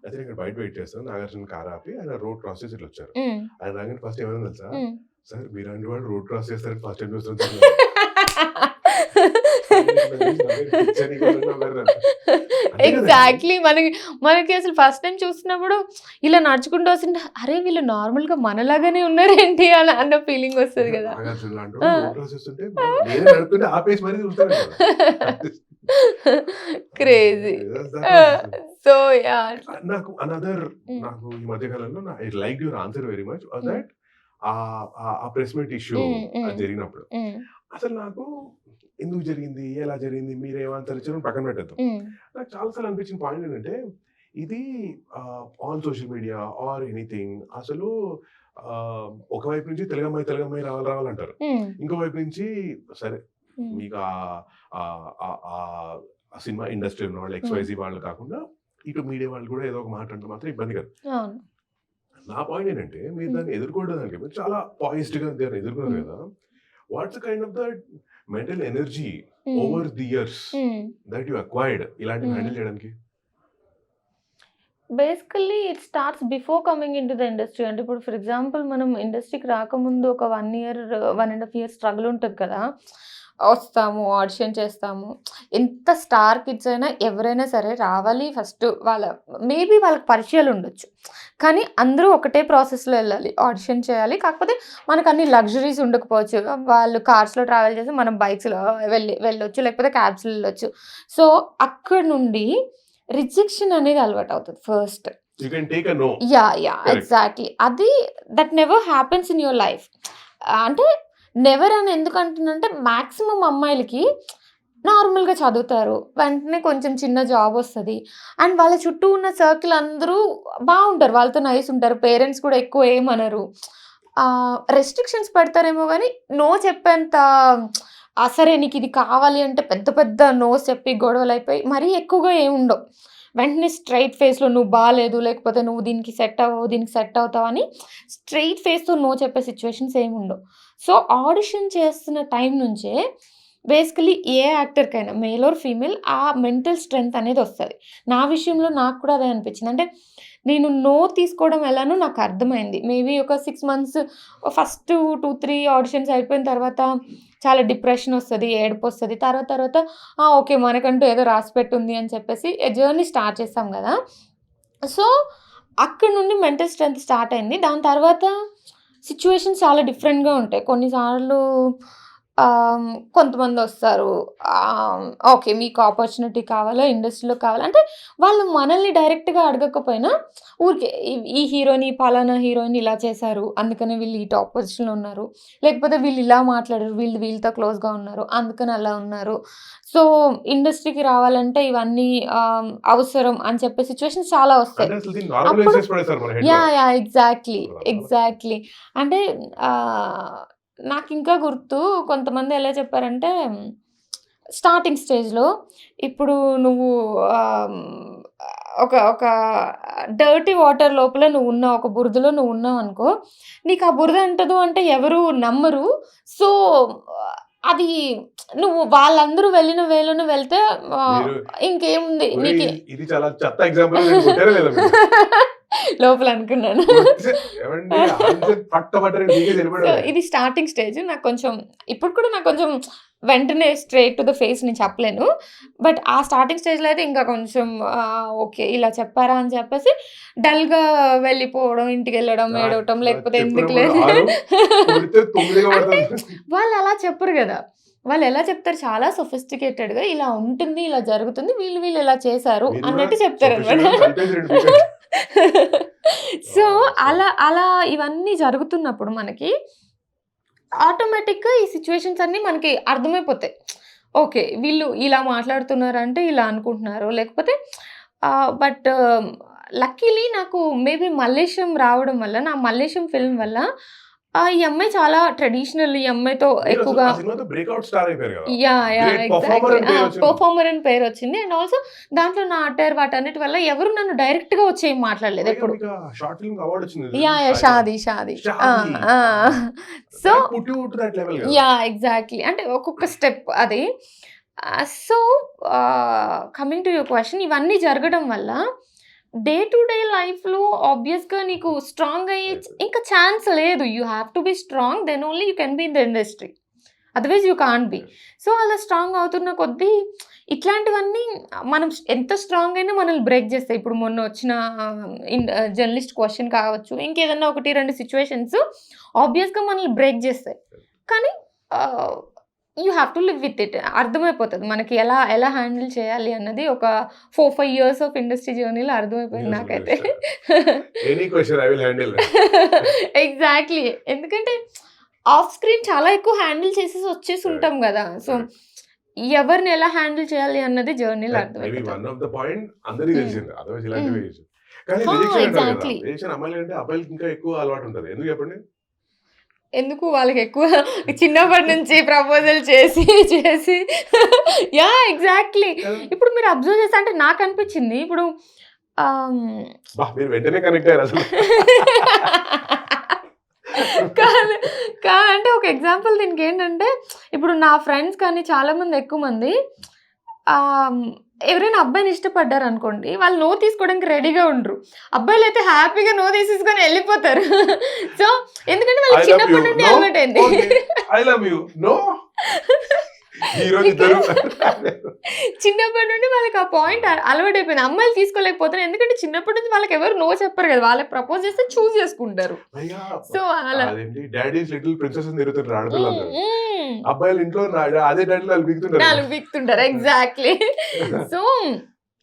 అయితే ఇక్కడ బయట వెయిట్ చేస్తాను, నాగార్జున కార్ ఆపి ఆయన రోడ్ క్రాస్ చేసి ఇట్లా వచ్చారు. ఆయన రాగానే ఫస్ట్ ఏమైనా తెలుసా, సార్ మీలాంటి వాళ్ళు రోడ్ క్రాస్ చేస్తారని ఫస్ట్ టైం చూస్తాను. ఎగ్జాక్ట్లీ మనకి అసలు ఫస్ట్ టైం చూసినప్పుడు ఇలా నడుచుకుంటూ వస్తుంటే, అరే వీళ్ళు నార్మల్ గా మనలాగానే ఉన్నారేంటి అన్న ఫీలింగ్ వస్తుంది కదా. క్రేజీ. సో నాకు నాకు ఈ మధ్య కాలంలో I like your answer very much that ఆ ప్రెస్ మీట్ ఇష్యూ జరిగినప్పుడు అసలు నాకు ఎందుకు జరిగింది, ఎలా జరిగింది, మీరేమంటారు ఇచ్చారని పక్కన పెట్టేద్దాం. నాకు చాలాసార్లు అనిపించిన పాయింట్ ఏంటంటే, ఇది on social media or anything అసలు ఒకవైపు నుంచి తెలుగమ్మాయి తెలుగమ్మాయి రావాలంటారు. ఇంకో వైపు నుంచి సరే మీకు ఆ సినిమా ఇండస్ట్రీ ఉన్న వాళ్ళు ఎక్స్వైజీ వాళ్ళు కాకుండా ఇటు మీడియా వాళ్ళు కూడా ఏదో ఒక మాట అంటే మాత్రం ఇబ్బంది కదా. నా పాయింట్ ఏంటంటే మీరు దాన్ని ఎదుర్కోవడానికి మీరు చాలా పాయిస్డ్ గా దాన్ని ఎదుర్కొన్నారు కదా. What's kind of the mental energy over the years that you acquired ఇలాంటివి హ్యాండిల్ చేయడానికి? Basically it starts before coming into the industry. అంటే ఇప్పుడు ఫర్ ఎగ్జాంపుల్ మనం ఇండస్ట్రీకి రాకముందు ఒక 1 year 1.5 years స్ట్రగుల్ ఉంటుంది కదా. వస్తాము, ఆడిషన్ చేస్తాము. ఎంత స్టార్ కిడ్స్ అయినా ఎవరైనా సరే రావాలి. ఫస్ట్ మేబీ వాళ్ళకి పరిచయాలు ఉండొచ్చు, కానీ అందరూ ఒకటే ప్రాసెస్లో వెళ్ళాలి, ఆడిషన్ చేయాలి. కాకపోతే మనకు అన్ని లగ్జరీస్ ఉండకపోవచ్చు. వాళ్ళు కార్స్లో ట్రావెల్ చేసి మనం బైక్స్లో వెళ్ళొచ్చు, లేకపోతే క్యాబ్స్లో వెళ్ళొచ్చు. సో అక్కడ నుండి రిజెక్షన్ అనేది అలవాటు అవుతుంది first. You can take a no. Yeah exactly. అది that never happens in your life. అంటే నెవర్ అని ఎందుకు అంటున్నంటే మ్యాక్సిమం అమ్మాయిలకి నార్మల్గా చదువుతారు, వెంటనే కొంచెం చిన్న జాబ్ వస్తుంది, అండ్ వాళ్ళ చుట్టూ ఉన్న సర్కిల్ అందరూ బాగుంటారు, వాళ్ళతో నైస్ ఉంటారు, పేరెంట్స్ కూడా ఎక్కువ ఏమనరు. రెస్ట్రిక్షన్స్ పెడతారేమో కానీ నో చెప్పేంత సరే నీకు ఇది కావాలి అంటే పెద్ద పెద్ద నోస్ చెప్పి గొడవలు అయిపోయి మరీ ఎక్కువగా ఏముండవు. వెంటనే స్ట్రైట్ ఫేస్లో నువ్వు బాగాలేదు, లేకపోతే నువ్వు దీనికి సెట్ అవ్వవు, దీనికి సెట్ అవుతావు అని స్ట్రైట్ ఫేస్తో నో చెప్పే సిచ్యువేషన్స్ ఏమి ఉండవు. సో ఆడిషన్ చేస్తున్న టైం నుంచే బేసికలీ ఏ యాక్టర్కైనా మేల్ ఆర్ ఫీమేల్ ఆ మెంటల్ స్ట్రెంగ్త్ అనేది వస్తుంది. నా విషయంలో నాకు కూడా అదే అనిపించింది. అంటే నేను నో తీసుకోవడం ఎలానో నాకు అర్థమైంది. మేబీ ఒక 6 months ఫస్ట్ 2-3 ఆడిషన్స్ అయిపోయిన తర్వాత చాలా డిప్రెషన్ వస్తుంది, ఏడుపు వస్తుంది. తర్వాత ఓకే మనకంటూ ఏదో రాసి పెట్టుంది అని చెప్పేసి జర్నీ స్టార్ట్ చేస్తాం కదా. సో అక్కడ నుండి మెంటల్ స్ట్రెంగ్త్ స్టార్ట్ అయింది. దాని తర్వాత సిచ్యువేషన్స్ చాలా డిఫరెంట్గా ఉంటాయి. కొన్నిసార్లు కొంతమంది వస్తారు, ఓకే మీకు ఆపర్చునిటీ కావాలా, ఇండస్ట్రీలో కావాలా అంటే వాళ్ళు మనల్ని డైరెక్ట్గా అడగకపోయినా ఊరికే ఈ హీరోని పలానా హీరోయిన్ ఇలా చేశారు అందుకనే వీళ్ళు ఈ టాప్ పొజిషన్లో ఉన్నారు, లేకపోతే వీళ్ళు ఇలా మాట్లాడారు, వీళ్ళతో క్లోజ్గా ఉన్నారు అందుకని అలా ఉన్నారు. సో ఇండస్ట్రీకి రావాలంటే ఇవన్నీ అవసరం అని చెప్పే సిచ్యువేషన్స్ చాలా వస్తాయి. Yeah exactly. అంటే నాకు ఇంకా గుర్తు కొంతమంది ఎలా చెప్పారంటే స్టార్టింగ్ స్టేజ్లో ఇప్పుడు నువ్వు ఒక డర్టీ వాటర్ లోపల నువ్వు ఉన్నావు, ఒక బురదలో నువ్వు ఉన్నావు అనుకో, నీకు ఆ బురద అంటదు అంటే ఎవరు నమ్మరు. సో అది నువ్వు వాళ్ళందరూ వెళ్ళిన వేలోనే వెళ్తే ఇంకేముంది నీకు లోపల అనుకున్నాను. ఇది స్టార్టింగ్ స్టేజ్. నాకు కొంచెం ఇప్పుడు కూడా నాకు కొంచెం వెంటనే స్ట్రైట్ టు ద ఫేస్ నేను చెప్పలేను, బట్ ఆ స్టార్టింగ్ స్టేజ్లో అయితే ఇంకా కొంచెం ఓకే ఇలా చెప్పారా అని చెప్పేసి డల్గా వెళ్ళిపోవడం, ఇంటికి వెళ్ళడం, ఏడవటం, లేకపోతే ఎందుకు లేదు అంటే వాళ్ళు అలా చెప్పరు కదా. వాళ్ళు ఎలా చెప్తారు, చాలా సొఫిస్టికేటెడ్గా ఇలా ఉంటుంది, ఇలా జరుగుతుంది, వీళ్ళు ఇలా చేశారు అన్నట్టు చెప్తారు అనమాట. సో అలా ఇవన్నీ జరుగుతున్నప్పుడు మనకి ఆటోమేటిక్గా ఈ సిచ్యువేషన్స్ అన్నీ మనకి అర్థమైపోతాయి. ఓకే వీళ్ళు ఇలా మాట్లాడుతున్నారంటే ఇలా అనుకుంటున్నారు, లేకపోతే బట్ లక్కీలీ నాకు మేబీ మల్లేశం రావడం వల్ల, నా మల్లేశం ఫిల్మ్ వల్ల ఈ అమ్మాయి చాలా ట్రెడిషనల్, ఈ అమ్మాయితో ఎక్కువగా పర్ఫార్మర్ అని పేరు వచ్చింది. అండ్ ఆల్సో దాంట్లో నా అటైర్ వాటన్నిటి వల్ల ఎవరు నన్ను డైరెక్ట్ గా వచ్చి ఏం మాట్లాడలేదు ఎప్పుడు. షాదీ సో ఎగ్జాక్ట్లీ అంటే ఒక్కొక్క స్టెప్ అది. So coming to your question, ఇవన్నీ జరగడం వల్ల డే టు డే లైఫ్లో ఆబ్వియస్గా నీకు స్ట్రాంగ్ అయ్యే ఇంకా ఛాన్స్ లేదు. You have to be strong, then only you can be in the industry, otherwise you can't be. So అలా స్ట్రాంగ్ అవుతున్న కొద్దీ ఇట్లాంటివన్నీ మనం ఎంత స్ట్రాంగ్ అయినా మనల్ని బ్రేక్ చేస్తాయి. ఇప్పుడు మొన్న వచ్చిన జర్నలిస్ట్ క్వశ్చన్ కావచ్చు, ఇంకేదన్నా 1-2 సిచ్యువేషన్స్ ఆబ్వియస్గా మనల్ని బ్రేక్ చేస్తాయి, కానీ you have to live with it. అర్థమైపోతుంది మనకి ఎలా హ్యాండిల్ చేయాలి అన్నది. ఒక 4-5 years ఆఫ్ ఇండస్ట్రీ జర్నీలో అర్థమైపోయింది నాకైతే. ఎగ్జాక్ట్లీ. ఎందుకంటే ఆఫ్ స్క్రీన్ చాలా ఎక్కువ హ్యాండిల్ చేసేసి వచ్చేసి ఉంటాం కదా. సో ఎవరిని ఎలా హ్యాండిల్ చేయాలి అన్నది జర్నీలో మేబీ అర్థమైపోతుంది. వన్ ఆఫ్ ద పాయింట్ అందరికీ Hmm. తెలిసింది. Otherwise Hmm. ఇలాంటివి కానీ రిజెక్షన్ అంటారు కదా, ఎగ్జాక్ట్లీ. రిజెక్షన్ అమ్మాయిలు అంటే అబ్బాయిలకి ఇంకా ఎక్కువ అలవాటు ఉంటుంది. ఎందుకు చెప్పండి? ఎందుకు వాళ్ళకి ఎక్కువ చిన్నప్పటి నుంచి ప్రపోజల్ చేసి చేసి యా ఎగ్జాక్ట్లీ. ఇప్పుడు మీరు అబ్జర్వ్ చేస్తే అంటే నాకు అనిపించింది ఇప్పుడు మీరు వెంటనే కనెక్ట్ అయ్యారు అసలు. కాదు అంటే ఒక ఎగ్జాంపుల్ దీనికి ఏంటంటే ఇప్పుడు నా ఫ్రెండ్స్ కానీ చాలా మంది ఎక్కువ మంది ఎవరైనా అబ్బాయిని ఇష్టపడ్డారు అనుకోండి, వాళ్ళు నో తీసుకోవడానికి రెడీగా ఉండరు. అబ్బాయిలు అయితే హ్యాపీగా నో తీసేసుకొని వెళ్ళిపోతారు. సో ఎందుకంటే వాళ్ళకి చిన్నప్పటి నుండి అలవాటు అయింది. ఐ లవ్ యూ నో ఈ రోజు ఇద్దరు చిన్నప్పటి నుండి వాళ్ళకి ఆ పాయింట్ అలవాటు అయిపోయింది. అమ్మాయిలు తీసుకోలేకపోతారు ఎందుకంటే చిన్నప్పటి నుంచి వాళ్ళకి ఎవరు నో చెప్పరు కదా, వాళ్ళకి ప్రపోజ్ చేస్తే చూస్ చేసుకుంటారు. సో అలా డాడీస్ లిటిల్ ప్రిన్సెస్ తిరుగుతుంటారు ఆడపిల్లలు. అబ్బాయిలు ఇంట్లో అదే డాడీ వాళ్ళు బిగుతుంటారు. నాలుగు బిగుతుంటారు ఎగ్జాక్ట్లీ. సో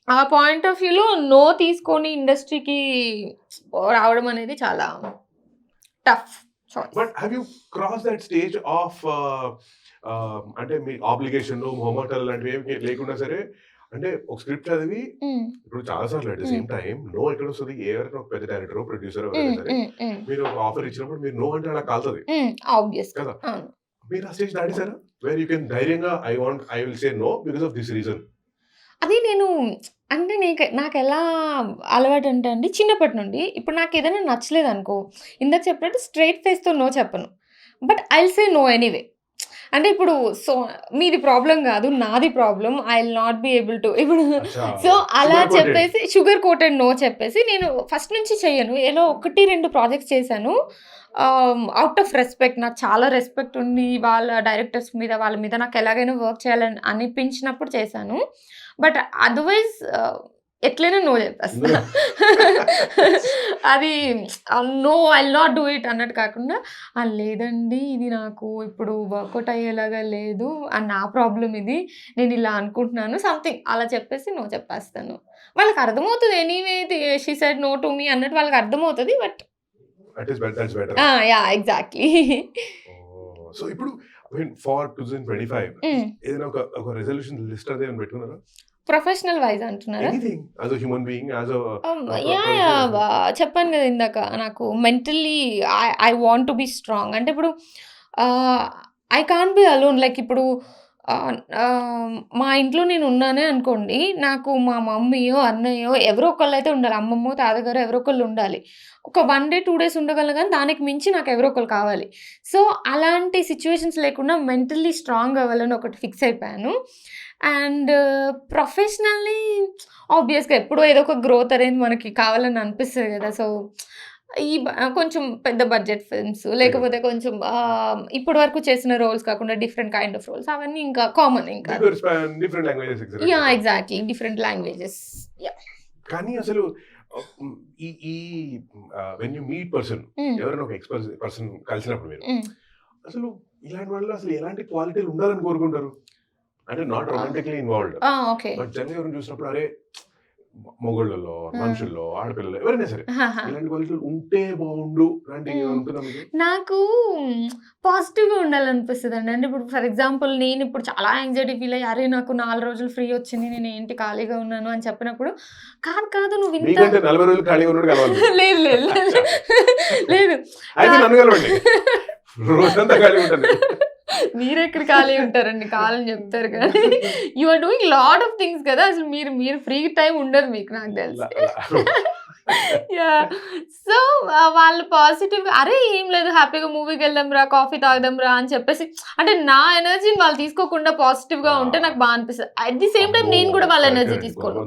ఆ పాయింట్ ఆఫ్ వ్యూలో నో తీసుకొని ఇండస్ట్రీకి రావడం అనేది చాలా tough. But have you cross that stage of అంటే మీ ఆబ్లిగేషన్ హోంవర్క్ లాంటివి ఏమి లేకుండా సరే, అంటే ఒక స్క్రిప్ట్ చదివి ఇప్పుడు చాలా సార్లు at the same time no ఎక్కడ వస్తుంది, ఎవరైనా ఒక పెద్ద డైరెక్టర్ ప్రొడ్యూసర్ ఎవరైనా సరే మీరు ఒక ఆఫర్ ఇచ్చినప్పుడు మీరు నో అంటే అలా కాలుతుంది ఆబ్వియస్ కదా. మీరు ఆ స్టేజ్ దాటేసారా వేర్ యూ కెన్ ధైర్యంగా I will say no because of this reason? అది నేను అంటే నాకు ఎలా అలవాటు అంటే అండి చిన్నప్పటి నుండి ఇప్పుడు నాకు ఏదైనా నచ్చలేదు అనుకో, ఇందాక చెప్పినట్టు స్ట్రైట్ ఫేస్తో నో చెప్పను, but I will say no anyway. అంటే ఇప్పుడు సో మీది ప్రాబ్లం కాదు నాది problem, I will not be able to ఇప్పుడు సో అలా చెప్పేసి షుగర్ కోటెడ్ నో చెప్పేసి నేను ఫస్ట్ నుంచి చెయ్యను. ఏదో 1-2 ప్రాజెక్ట్స్ చేశాను అవుట్ ఆఫ్ రెస్పెక్ట్. నాకు చాలా రెస్పెక్ట్ ఉంది వాళ్ళ డైరెక్టర్స్ మీద, వాళ్ళ మీద నాకు ఎలాగైనా వర్క్ చేయాలని అనిపించినప్పుడు చేశాను. బట్ అదర్వైజ్ ఎట్లయినా నో చెప్పేస్తా. అది no I will not do it అన్నట్టు కాకుండా లేదండి ఇది నాకు ఇప్పుడు వర్కౌట్ అయ్యేలాగా లేదు అండ్ నా ప్రాబ్లం ఇది, నేను ఇలా అనుకుంటున్నాను సంథింగ్ అలా చెప్పేసి నో చెప్పేస్తాను. వాళ్ళకి అర్థమవుతుంది anyway she said no to me అన్నట్టు వాళ్ళకి అర్థమవుతుంది. But yeah exactly. సో ఇప్పుడు ఫర్ 2025 ఏదైనా ఒక రెజల్యూషన్ లిస్ట్ అదే పెట్టుకున్నారా? ప్రొఫెషనల్ వైజ్ అంటున్నారా? చెప్పాను కదా ఇందాక, నాకు mentally I want to be strong. అంటే ఇప్పుడు I can't be alone. Like ఇప్పుడు మా ఇంట్లో నేను ఉన్నానే అనుకోండి, నాకు మా మమ్మీయో అన్నయ్యో ఎవరో ఒకళ్ళు అయితే ఉండాలి, అమ్మమ్మో తాతగారు ఎవరో ఒకళ్ళు ఉండాలి. ఒక 1 డే 2 డేస్ ఉండగలను కానీ దానికి మించి నాకు ఎవరో ఒకళ్ళు కావాలి. సో అలాంటి సిచ్యువేషన్స్ లేకుండా మెంటల్లీ స్ట్రాంగ్ అవ్వాలని ఒకటి ఫిక్స్ అయిపోయాను. అండ్ ప్రొఫెషనల్లీ ఆబ్వియస్గా ఎప్పుడో ఏదో ఒక గ్రోత్ అనేది మనకి కావాలని అనిపిస్తుంది కదా. సో ఈ కొంచెం పెద్ద బడ్జెట్ ఫిల్మ్స్ లేకపోతే కొంచెం ఇప్పటి వరకు చేసిన రోల్స్ కాకుండా డిఫరెంట్ కైండ్ ఆఫ్ రోల్స్ అవన్నీ ఇంకా కామన్. ఇంకా యా ఎగ్జాక్ట్లీ డిఫరెంట్ లాంగ్వేజెస్. కానీ అసలు ఈ వెన్ యూ మీట్ పర్సన్, ఎవరైనా ఒక పర్సన్ కలిసినప్పుడు మీరు అసలు ఇలాంటి వాళ్ళు అసలు ఎలాంటి క్వాలిటీలు ఉండాలని కోరుకుంటారు? అంటే not romantically involved, but general ఎవరైనా చూసినప్పుడు అరే మొగుళ్ళలో మనుషుల్లో ఆడపిల్లలు ఎవరైనా సరే ఇలాంటి క్వాలిటీలు ఉంటే బాగుండు లాంటివి ఉంటుందా మీకు? నాకు పాజిటివ్గా ఉండాలనిపిస్తుంది అండి. అంటే ఇప్పుడు ఫర్ ఎగ్జాంపుల్ నేను ఇప్పుడు చాలా యాంగ్జైటీ ఫీల్ అయ్యి అరే నాకు 4 రోజులు ఫ్రీ వచ్చింది నేను ఏంటి ఖాళీగా ఉన్నాను అని చెప్పినప్పుడు కాదు నువ్వు ఇంత 40 రోజులు ఖాళీగా ఉన్నాడు కలవాలి లేదు లేదు లేదు అయితే నన్ను కలవండి రోజంతా ఖాళీ ఉంటుంది. మీరెక్కడ ఖాళీ ఉంటారండి, కాలని చెప్తారు కానీ you are doing lot of things కదా. అసలు మీరు ఫ్రీ టైం ఉండదు మీకు, నాకు తెలుసు. యా సో వాళ్ళు పాజిటివ్ అరే ఏం లేదు హ్యాపీగా మూవీకి వెళ్దాం రా కాఫీ తాగదాం రా అని చెప్పేసి అంటే నా ఎనర్జీని వాళ్ళు తీసుకోకుండా పాజిటివ్ గా ఉంటే నాకు బాగా అనిపిస్తుంది. అట్ ది సేమ్ టైం నేను కూడా వాళ్ళ ఎనర్జీ తీసుకోను.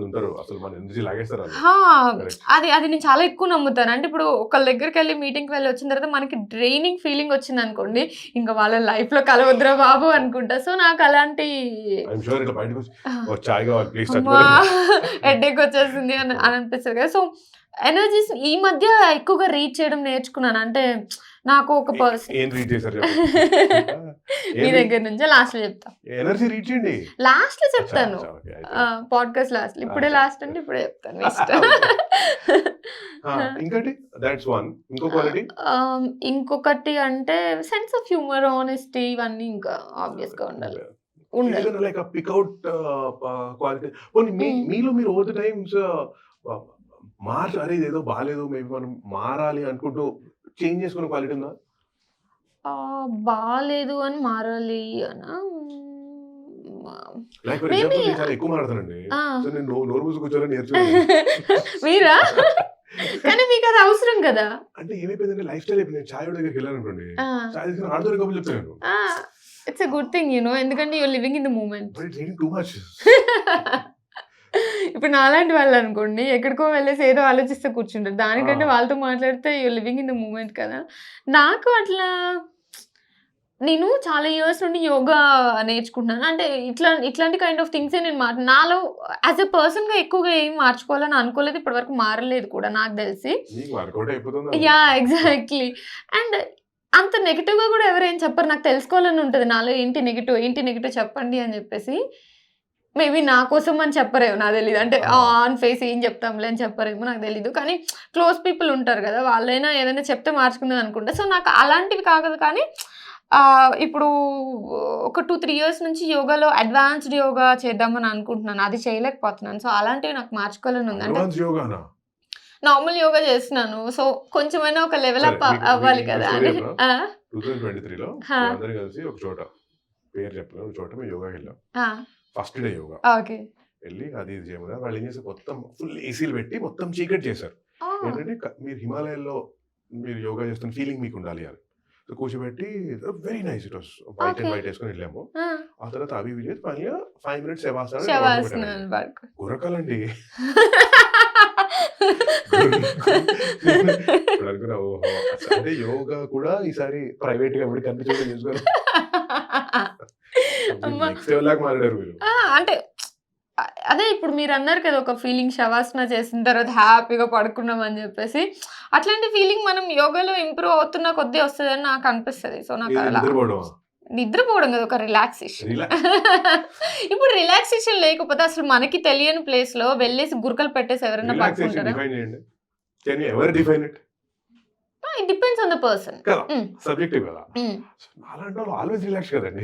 అది నేను చాలా ఎక్కువ నమ్ముతాను. అంటే ఇప్పుడు ఒకళ్ళ దగ్గరికి వెళ్ళి మీటింగ్కి వెళ్ళి వచ్చిన తర్వాత మనకి డ్రైనింగ్ ఫీలింగ్ వచ్చింది అనుకోండి, ఇంకా వాళ్ళ లైఫ్ లో కలవద్దురా బాబు అనుకుంటా. సో నాకు అలాంటి హెడ్ఏక్ వచ్చేసింది అని అనిపిస్తుంది కదా. సో ఎనర్జీస్ ఈ మధ్య ఎక్కువగా రీచ్ చేయడం నేర్చుకున్నాను. అంటే నాకు ఒక పర్సన్ ఏం రీడ్ చేశారు మీ దగ్గర నుంచే లాస్ట్ లో చెప్తా, ఎనర్జీ రీడ్ చేయండి. లాస్ట్ లో చెప్తాను, పాడ్కాస్ట్ లాస్ట్. ఇప్పుడే లాస్ట్ అంటే ఇప్పుడే చెప్తాను. ఇంకోటి దట్స్ వన్. ఇంకో క్వాలిటీ ఇంకొకటి అంటే సెన్స్ ఆఫ్ హ్యూమర్, ఆనెస్టీ, ఇవన్నీ ఇంకా ఆబ్వియస్ గా ఉండాలి. Like pick out quality. మీలో మీరు ఓవర్ ద టైమ్స్ అరే ఏదో బాగాలేదు, మేబీ మనం మారాలి అనుకుంటూ చేంజ్ చేసుకునే క్వాలిటీ ఉందా? బాగాలేదు అని మారాలి అనా, లైక్ ఫర్ ఎగ్జాంపుల్ నేను చాలా ఎక్కువ మాట్లాడతానండి, సో నేను నోరు మూసి కూర్చోవాలని నేర్చుకున్నాను. మీరా? కానీ మీకు అది అవసరం కదా. అంటే ఏమైపోయిందంటే లైఫ్ స్టైల్ అయిపోయింది. చాయ్ దగ్గరికి వెళ్ళాను అనుకోండి, చాయ్ తీసుకుని ఆడుతూ కబుర్లు చెప్తాను. ఇట్స్ ఎ గుడ్ థింగ్ ఎందుకంటే you're living in the moment. But it's too much. ఇప్పుడు నాలాంటి వాళ్ళు అనుకోండి, ఎక్కడికో వెళ్ళేసి ఏదో ఆలోచిస్తే కూర్చుంటారు, దానికంటే వాళ్ళతో మాట్లాడితే you're living in the moment కదా. నాకు అట్లా నేను చాలా ఇయర్స్ నుండి యోగా నేర్చుకుంటున్నాను. అంటే ఇట్లాంటి కైండ్ ఆఫ్ థింగ్సే నేను నాలో యాజ్ ఎ పర్సన్గా ఎక్కువగా ఏం మార్చుకోవాలని అనుకోలేదు, ఇప్పటివరకు మారలేదు కూడా నాకు తెలిసి. Yeah, exactly. అండ్ అంత నెగిటివ్గా కూడా ఎవరేం చెప్పరు, నాకు తెలుసుకోవాలని ఉంటుంది నాలో ఏంటి నెగిటివ్ చెప్పండి అని చెప్పేసి. మేబీ నా కోసం అని చెప్పరేమో నాకు తెలియదు, అంటే ఆన్ ఫేస్ ఏం చెప్తాంలే అని చెప్పరేమో నాకు తెలీదు. కానీ క్లోజ్ పీపుల్ ఉంటారు కదా, వాళ్ళైనా ఏదైనా చెప్తే మార్చుకుందాం అనుకుంటా. సో నాకు అలాంటివి కాదు. కానీ ఇప్పుడు ఒక 2-3 ఇయర్స్ నుంచి యోగాలో అడ్వాన్స్డ్ యోగా చేద్దామని అనుకుంటున్నాను, అది చేయలేకపోతున్నాను. సో అలాంటివి నాకు మార్చుకోవాలని ఉంది. అంటే నార్మల్ యోగా చేస్తున్నాను, సో కొంచెమైనా ఒక లెవెల్ అప్ అవ్వాలి కదా అని. 2023లో అందరూ కలిసి ఒక చోట, పేరు చెప్పలేదు, ఒక చోట మేము యోగా వెళ్ళాం. ఫస్ట్ డే యోగా వెళ్ళి అది ఇది చేయమన్నారు. వాళ్ళు ఏం చేశారు, మొత్తం ఫుల్ ఏసీలు పెట్టి మొత్తం చీకటి చేశారు. ఏంటంటే మీరు హిమాలయాల్లో మీరు యోగా చేస్తున్న ఫీలింగ్ మీకు ఉండాలి అని. సో కూర్చోబెట్టి very nice, it was white and white వేసుకొని వెళ్ళాము. ఆ తర్వాత అవి విజయ్ 5 minutes శవాసనం గురకాలండి. అనుకున్నా ఓహో, అంటే యోగా కూడా ఈసారి ప్రైవేట్ గా ఎప్పుడు కనిపించడం చేసుకోవాలి. నెక్స్ట్ లెవెల్ లాగా మాట్లాడారు మీరు. అంటే అదే ఇప్పుడు మీరు అన్నారు కదా, ఒక ఫీలింగ్ శవాసన చేసిన తర్వాత హ్యాపీగా పడుకున్నాం అని చెప్పేసి, అట్లాంటి ఫీలింగ్ మనం యోగాలో ఇంప్రూవ్ అవుతున్న కొద్దీ వస్తుందని నాకు అనిపిస్తుంది. సో నాకు అలా నిద్రపోవడం కదా, ఒక రిలాక్సేషన్. ఇప్పుడు రిలాక్సేషన్ లేకపోతే అసలు మనకి తెలియని ప్లేస్ లో వెళ్ళేసి గురకలు పెట్టేసి ఎవరైనా పడుకుంటారా? It depends on the person. Subjective కదా. అలాంటి వాళ్ళు ఆల్వేస్ రిలాక్స్ కదండి.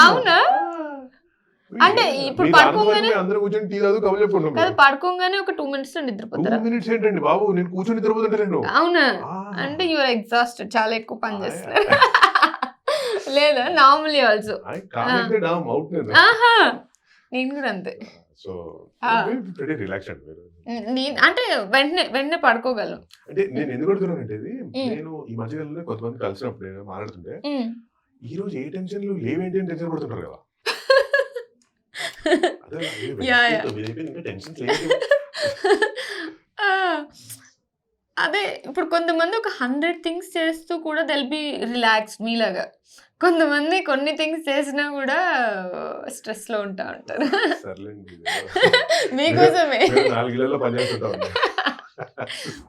అవునా? అంటే ఇప్పుడు పడుకోగానే అందరూ కూర్చొని టీ తాగు కబుర్లు చెప్పుకుంటాం కదా, పడుకోగానే ఒక 2 minutes లో నిద్రపోతారా? 2 minutes ఏంటండి బాబు, నేను కూర్చొని నిద్రపోతుంటే నేను. అవునా? అంటే యు ఆర్ ఎగ్జాస్టెడ్, చాలా ఎక్కువ పని చేస్తున్నారు. లేదా నార్మల్లీ ఆల్సో నేను కూడా అంతే. సో రిలాక్స్ అండి అంటే వెంటనే పడుకోగలను. అంటే నేను ఎందుకు అడుగుతున్నానంటే, నేను ఈ మధ్యకాలంలో కొంతమంది కలిసినప్పుడు నేను మాట్లాడుతుంటే, ఈ రోజు ఏ టెన్షన్లు లేవేంటి అని టెన్షన్ పడుతుంటారు కదా. అదే ఇప్పుడు కొంతమంది ఒక 100 things చేస్తూ కూడా they'll be relaxed మీలాగా. కొంతమంది కొన్ని థింగ్స్ చేసినా కూడా స్ట్రెస్ లో ఉంటారు. మీకోసమే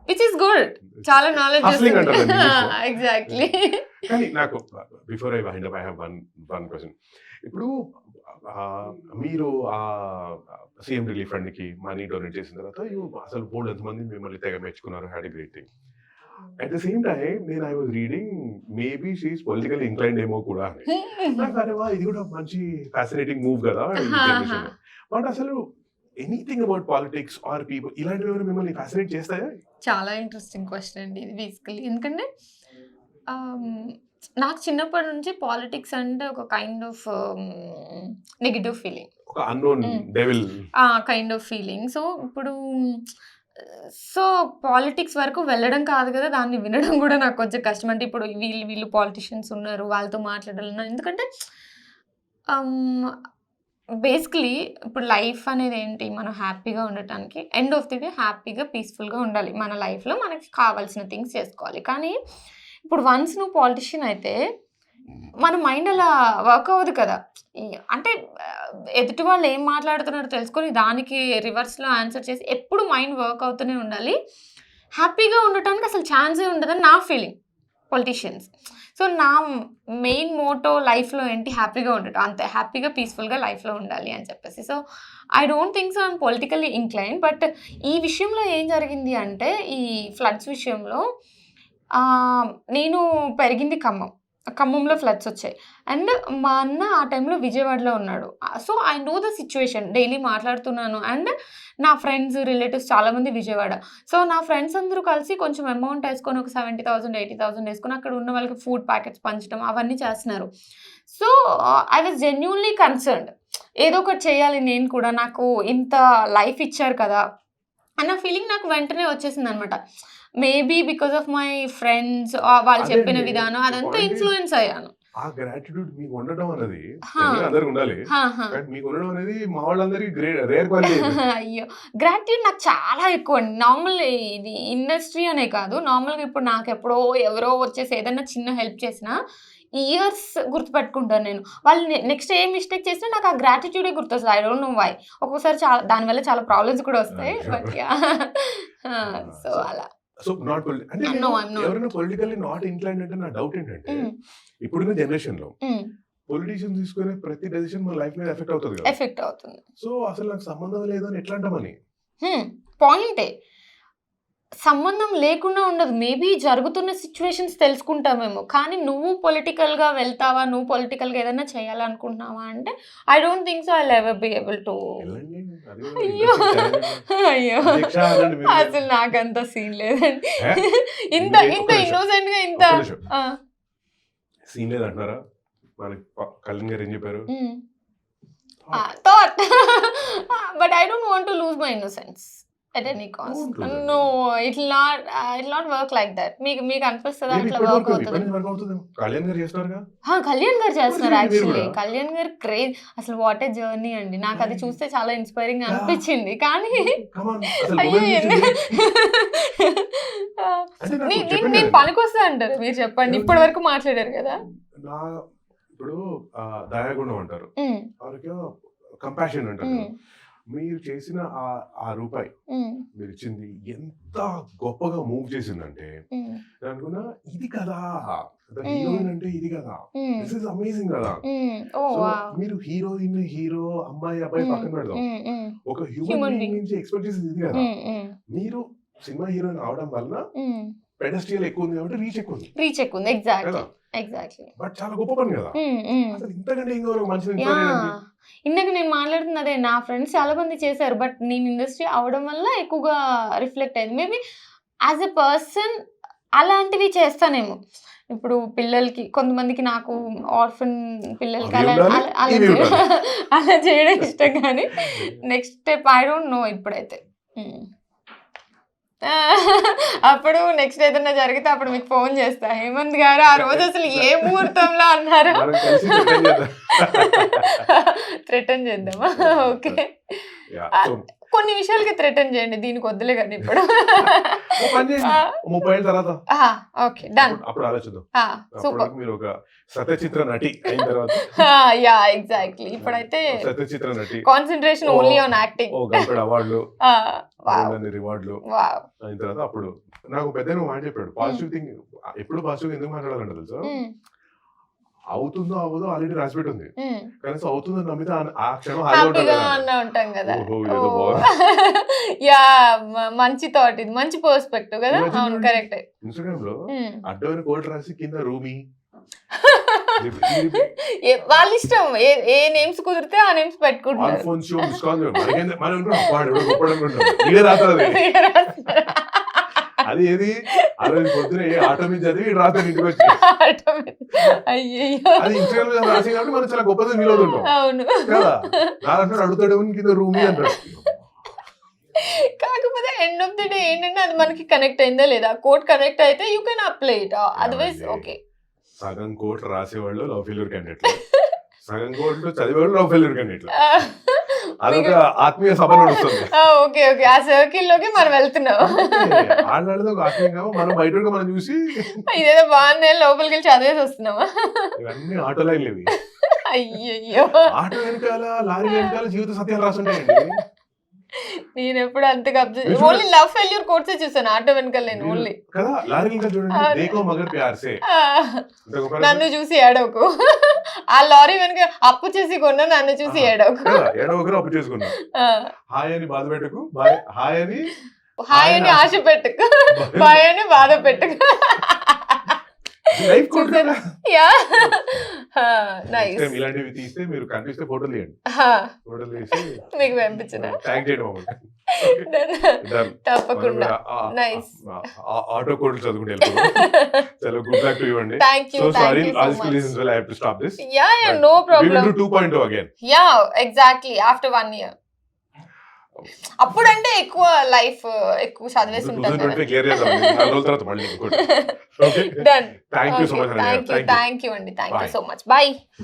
విచ్ ఇస్ గుడ్, చాలా నాలెడ్జ్. ఎగ్జాక్ట్లీ. కానీ నాకు before I wind up I have one question. ఇప్పుడు మీరు ఆ సీఎం రిలీఫ్ ఫండ్ కి మనీ డొనేట్ చేసిన తర్వాత అసలు బోల్డ్ ఎంతమంది మిమ్మల్ని తెగ మెచ్చుకున్నారు, had a great thing. At the same time నేను I was reading maybe she's political inclined ఏమో కూడా అని. ఇది కూడా మంచి ఫ్యాసినేటింగ్ మూవ్ కదా. బట్ అసలు anything about politics or people ఇలాంటివి మిమ్మల్ని ఫ్యాసినేట్ చేస్తాయా? చాలా ఇంట్రెస్టింగ్ క్వశ్చన్ అండి ఇది బేసికలీ. ఎందుకంటే నాకు చిన్నప్పటి నుంచి పాలిటిక్స్ అంటే ఒక కైండ్ ఆఫ్ నెగటివ్ ఫీలింగ్, ఒక unknown devil kind of feeling. So politics వరకు వెళ్ళడం కాదు కదా, దాన్ని వినడం కూడా నాకు కొంచెం కష్టం. అంటే ఇప్పుడు వీళ్ళు పాలిటిషియన్స్ ఉన్నారు, వాళ్ళతో మాట్లాడాలన్నా. ఎందుకంటే బేసికలీ ఇప్పుడు లైఫ్ అనేది ఏంటి, మనం హ్యాపీగా ఉండటానికి ఎండ్ ఆఫ్ ది డే హ్యాపీగా పీస్ఫుల్గా ఉండాలి. మన లైఫ్లో మనకి కావాల్సిన థింగ్స్ చేసుకోవాలి. కానీ ఇప్పుడు వన్స్ నువ్వు పాలిటిషియన్ అయితే మన మైండ్ అలా వర్క్ అవ్వదు కదా. అంటే ఎదుటి వాళ్ళు ఏం మాట్లాడుతున్నారో తెలుసుకొని దానికి రివర్స్లో ఆన్సర్ చేసి ఎప్పుడు మైండ్ వర్క్ అవుతూనే ఉండాలి. హ్యాపీగా ఉండటానికి అసలు ఛాన్సే ఉండదని నా ఫీలింగ్ పొలిటీషియన్స్. సో నా మెయిన్ మోటో లైఫ్లో ఏంటి, హ్యాపీగా ఉండటం, అంతే. హ్యాపీగా పీస్ఫుల్గా లైఫ్లో ఉండాలి అని చెప్పేసి. So I don't think so I'm politically incline. But ఈ విషయంలో ఏం జరిగింది అంటే, ఈ ఫ్లడ్స్ విషయంలో నేను పెరిగింది ఖమ్మంలో ఫ్లడ్స్ వచ్చాయి. అండ్ మా అన్న ఆ టైంలో విజయవాడలో ఉన్నాడు. So I know the situation, daily మాట్లాడుతున్నాను. అండ్ నా ఫ్రెండ్స్, రిలేటివ్స్ చాలామంది విజయవాడ. సో నా ఫ్రెండ్స్ అందరూ కలిసి కొంచెం అమౌంట్ వేసుకొని, ఒక 70,000 80,000 వేసుకొని అక్కడ ఉన్న వాళ్ళకి ఫుడ్ ప్యాకెట్స్ పంచడం అవన్నీ చేస్తున్నారు. So I was genuinely concerned, ఏదో ఒకటి చేయాలి నేను కూడా, నాకు ఇంత లైఫ్ ఇచ్చారు కదా అన్న ఫీలింగ్ నాకు వెంటనే వచ్చేసింది అనమాట. Maybe because of my friends, వాళ్ళు చెప్పిన విధానం అదంతా ఇన్ఫ్లుయెన్స్ అయ్యాను. ఆ గ్రాటిట్యూడ్ మీకు ఉండడం అనేది అందరికి ఉండాలి. మీకు ఉండడం అనేది మా వాళ్ళందరికీ రేర్ క్వాలిటీ. అయ్యో, గ్రాటిట్యూడ్ నాకు చాలా ఎక్కువ అండి. నార్మల్ ఇది ఇండస్ట్రీ అనే కాదు, నార్మల్గా ఇప్పుడు నాకు ఎప్పుడో ఎవరో వచ్చేసి ఏదైనా చిన్న హెల్ప్ చేసినా ఇయర్స్ గుర్తుపెట్టుకుంటాను నేను. వాళ్ళు నెక్స్ట్ ఏ మిస్టేక్ చేసినా నాకు ఆ గ్రాటిట్యూడే గుర్తొస్తుంది. I don't know why. ఒక్కొక్కసారి చాలా దానివల్ల చాలా ప్రాబ్లమ్స్ కూడా వస్తాయి. బట్ సో అలా. సో నాట్ అంటే ఎవరైనా పొలిటికల్లీ నాట్ ఇంక్లైన్డ్ అంటే నా డౌట్ ఏంటంటే, ఇప్పుడున్న జనరేషన్ లో పొలిటీషియన్ తీసుకునే ప్రతి డెసిషన్ మన లైఫ్ మీద ఎఫెక్ట్ అవుతుంది కదా. ఎఫెక్ట్ అవుతుంది. సో అసలు నాకు సంబంధం లేదు అని ఎట్లా అంటామని పాయింటే, సంబంధం లేకుండా ఉండదు. మేబీ జరుగుతున్న సిచ్యువేషన్స్ తెలుసుకుంటామేమో, కానీ నువ్వు పొలిటికల్గా వెళ్తావా, నువ్వు పొలిటికల్గా ఏదైనా చేయాలనుకుంటున్నావా అంటే I don't think so I ever be able to. అయ్యో అయ్యో, అసలు నాకంత సీన్ లేదండి. ఇంత ఇన్నోసెంట్ గా ఇంత సీన్ లేదు అంటున్నారా? మనకి కళ్యాణ్ గారు ఏం చెప్పారు? Thought, but I don't want to lose my innocence at any cost. No, it will not work like that. మీకు అనిపిస్తుందా అట్లా వర్క్ అవుతుంది? కళ్యాణ్ గారు చేస్తారుగా. కళ్యాణ్ గారు చేస్తున్నారు. యాక్చువల్లీ కళ్యాణ్ గారు క్రేజ్, అసలు వాట్ ఏ జర్నీ అండి. నాకు అది చూస్తే చాలా ఇన్స్పైరింగ్ అనిపించింది. కానీ అయ్యో, నేను పనికొస్తా అంటారు మీరు, చెప్పండి. ఇప్పటి వరకు మాట్లాడారు కదా. ఇప్పుడు దయాగుణం అంటారు, కంపాషన్ అంటారు. మీరు చేసిన ఆ రూపాయి మీరు ఇచ్చింది ఎంత గొప్పగా మూవ్ చేసిందంటే, అనుకున్నా ఇది కదా హీరోయిన్ అంటే, ఇది కదా, దిస్ ఇస్ అమేజింగ్ కదా. మీరు హీరోయిన్, హీరో, అమ్మాయి, అబ్బాయి పక్కన పెడదాం, ఒక హ్యూమన్ బీయింగ్ నుంచి ఎక్స్పెక్ట్ చేసేది ఇది కదా. మీరు సినిమా హీరోయిన్ అవడం వలన పెడస్ట్రియల్ ఎక్కువ ఉంది కాబట్టి రీచ్ ఎక్కువ ఉంది. ఎగ్జాక్ట్లీ. బట్ చాలా గొప్ప పని కదా. అసలు ఇంతకంటే ఏం కావాలి మనిషిని? ఇందాక నేను మాట్లాడుతున్నదే, నా ఫ్రెండ్స్ చాలా మంది చేశారు, బట్ నేను ఇండస్ట్రీ అవడం వల్ల ఎక్కువగా రిఫ్లెక్ట్ అయింది. మేబీ యాజ్ ఎ పర్సన్ అలాంటివి చేస్తానేమో. ఇప్పుడు పిల్లలకి, కొంతమందికి నాకు ఆర్ఫన్ పిల్లలకి అలా చేయడం ఇష్టం. కానీ next step I don't no ఇప్పుడైతే. అప్పుడు నెక్స్ట్ ఏదైనా జరిగితే అప్పుడు మీకు ఫోన్ చేస్తా, హేమంత్ గారు ఆ రోజు అసలు ఏ ముహూర్తంలో అన్నారు, థ్రెటన్ చేద్దామా? ఓకే, కొన్ని విషయాలకి థ్రెటన్ చేయండి, దీనికి వద్దులే కానీ ఇప్పుడు. Okay, done. సూపర్. మీరు ఒక సత్యచిత్ర నటి అయిన తర్వాత, యా ఎగ్జాక్ట్లీ, ఇప్పుడైతే సత్యచిత్ర నటి, కాన్సంట్రేషన్ ఓన్లీ ఆన్ యాక్టింగ్. అవార్డులు, రివార్డులు అయిన తర్వాత అప్పుడు నాకు పెద్ద మాట చెప్పాడు, పాజిటివ్ థింగ్. ఎప్పుడు పాజిటివ్ ఎందుకు మాట్లాడాలంటే తెలుసా, అవుతుందో అవ్వదో ఆల్రెడీ రాసిపెట్టి ఉంది, కనీసం అవుతుందో నమ్మితే ఆ క్షణం ఉంటాం కదా. యా, మంచి థాట్ ఇది, మంచి పర్స్పెక్టివ్ కదా. అవును, కరెక్ట్. ఇన్స్టాగ్రామ్ లో అడ్డమైన కోట్ రాసి కింద రూమీ, వాళ్ళ ఇష్టం, ఏ నేమ్స్ కుదిరితే ఆ నేమ్స్ పెట్టుకుంటారు. అది ఏది అరవై పొద్దున ఆటో మీద చదివి రాత్రి ఇంటికి వచ్చి అది ఇన్స్టాగ్రామ్ లో రాసి కాబట్టి మనం చాలా గొప్పగా ఫీల్ అవుతుంటాం కదా. నాలంటాడు అడుగుతాడు కింద రూమీ అంటాడు. కాకపోతే ఎండ్ ఆఫ్ ది డే ఏంటంటే అది మనకి కనెక్ట్ అయిందా లేదా, కోట్ కనెక్ట్ అయితే you can apply it, otherwise okay. సగం కోట్ రాసేవాళ్ళు లవ్ ఫెయిల్యూర్ క్యాండిడేట్లు, సగం కోట్లు చదివేవాళ్ళు లవ్ ఫెయిల్యూర్ క్యాండిడేట్లు. అదొక ఆత్మీయ సభ నడుస్తుంది. ఓకే ఓకే, ఆ సర్కిల్ లోకి మనం వెళ్తున్నాం. ఆడది ఒక ఆత్మీయంగా మనం బయట మనం చూసి ఇదేదో బాగుంది లోపలికి వెళ్ళి చదివేసి వస్తున్నామా. ఇవన్నీ ఆటో లైన్లు ఇవి. అయ్యయ్యో, ఆటో వెనకాల లారీ వెనకాల జీవిత సత్యాలు రాస్తుంటాయండి. నేను ఎప్పుడు అంతగా ఓన్లీ లవ్ ఫెయిల్యూర్ కోర్సే చూసాను, ఆటో వెనకాల నేను ఓన్లీ. కదా లారీ ఇంకా చూడండి, దేకో మగర్ ప్యార్ సే. అంత గొప్ప నన్ను చూసి ఏడవకు, ఆ లారీ వెనక అప్పు చేసి కొన్నా, నన్ను చూసి ఏడవకు. ఏడవకరు అప్పు చేసుకున్నా. హాయ్ అని బాధ పెట్టకు, హాయ్ అని హాయ్ అని ఆశ పెట్టుకు, బాయ్ అని బాధ పెట్టుకు. Life code. Yeah nice. ఇలాంటివి తీస్తే మీరు కనిపిస్తే ఫోటోలు తీయండి, ఫోటోలు తీసి మీకు పంపించిన ట్యాగ్ చేయడం అవ్వండి. తప్పకుండా. నైస్. ఆటో కోడ్లు చదువుకుంటే చలో గుడ్ లక్ టు యు అండి. Thank you. So sorry, all these reasons will I have to stop this. Yeah, But no We will problem. do 2.0 again. Yeah, exactly. After 1 year. అప్పుడంటే ఎక్కువ లైఫ్ ఎక్కువ చదివేసి ఉంటాను. 2025 క్లియర్ చేద్దాం, 4 రోజుల తర్వాత మళ్ళీ ఇంకోటి. Okay, done. Thank you so much. Thank you అండి, thank you so much. By.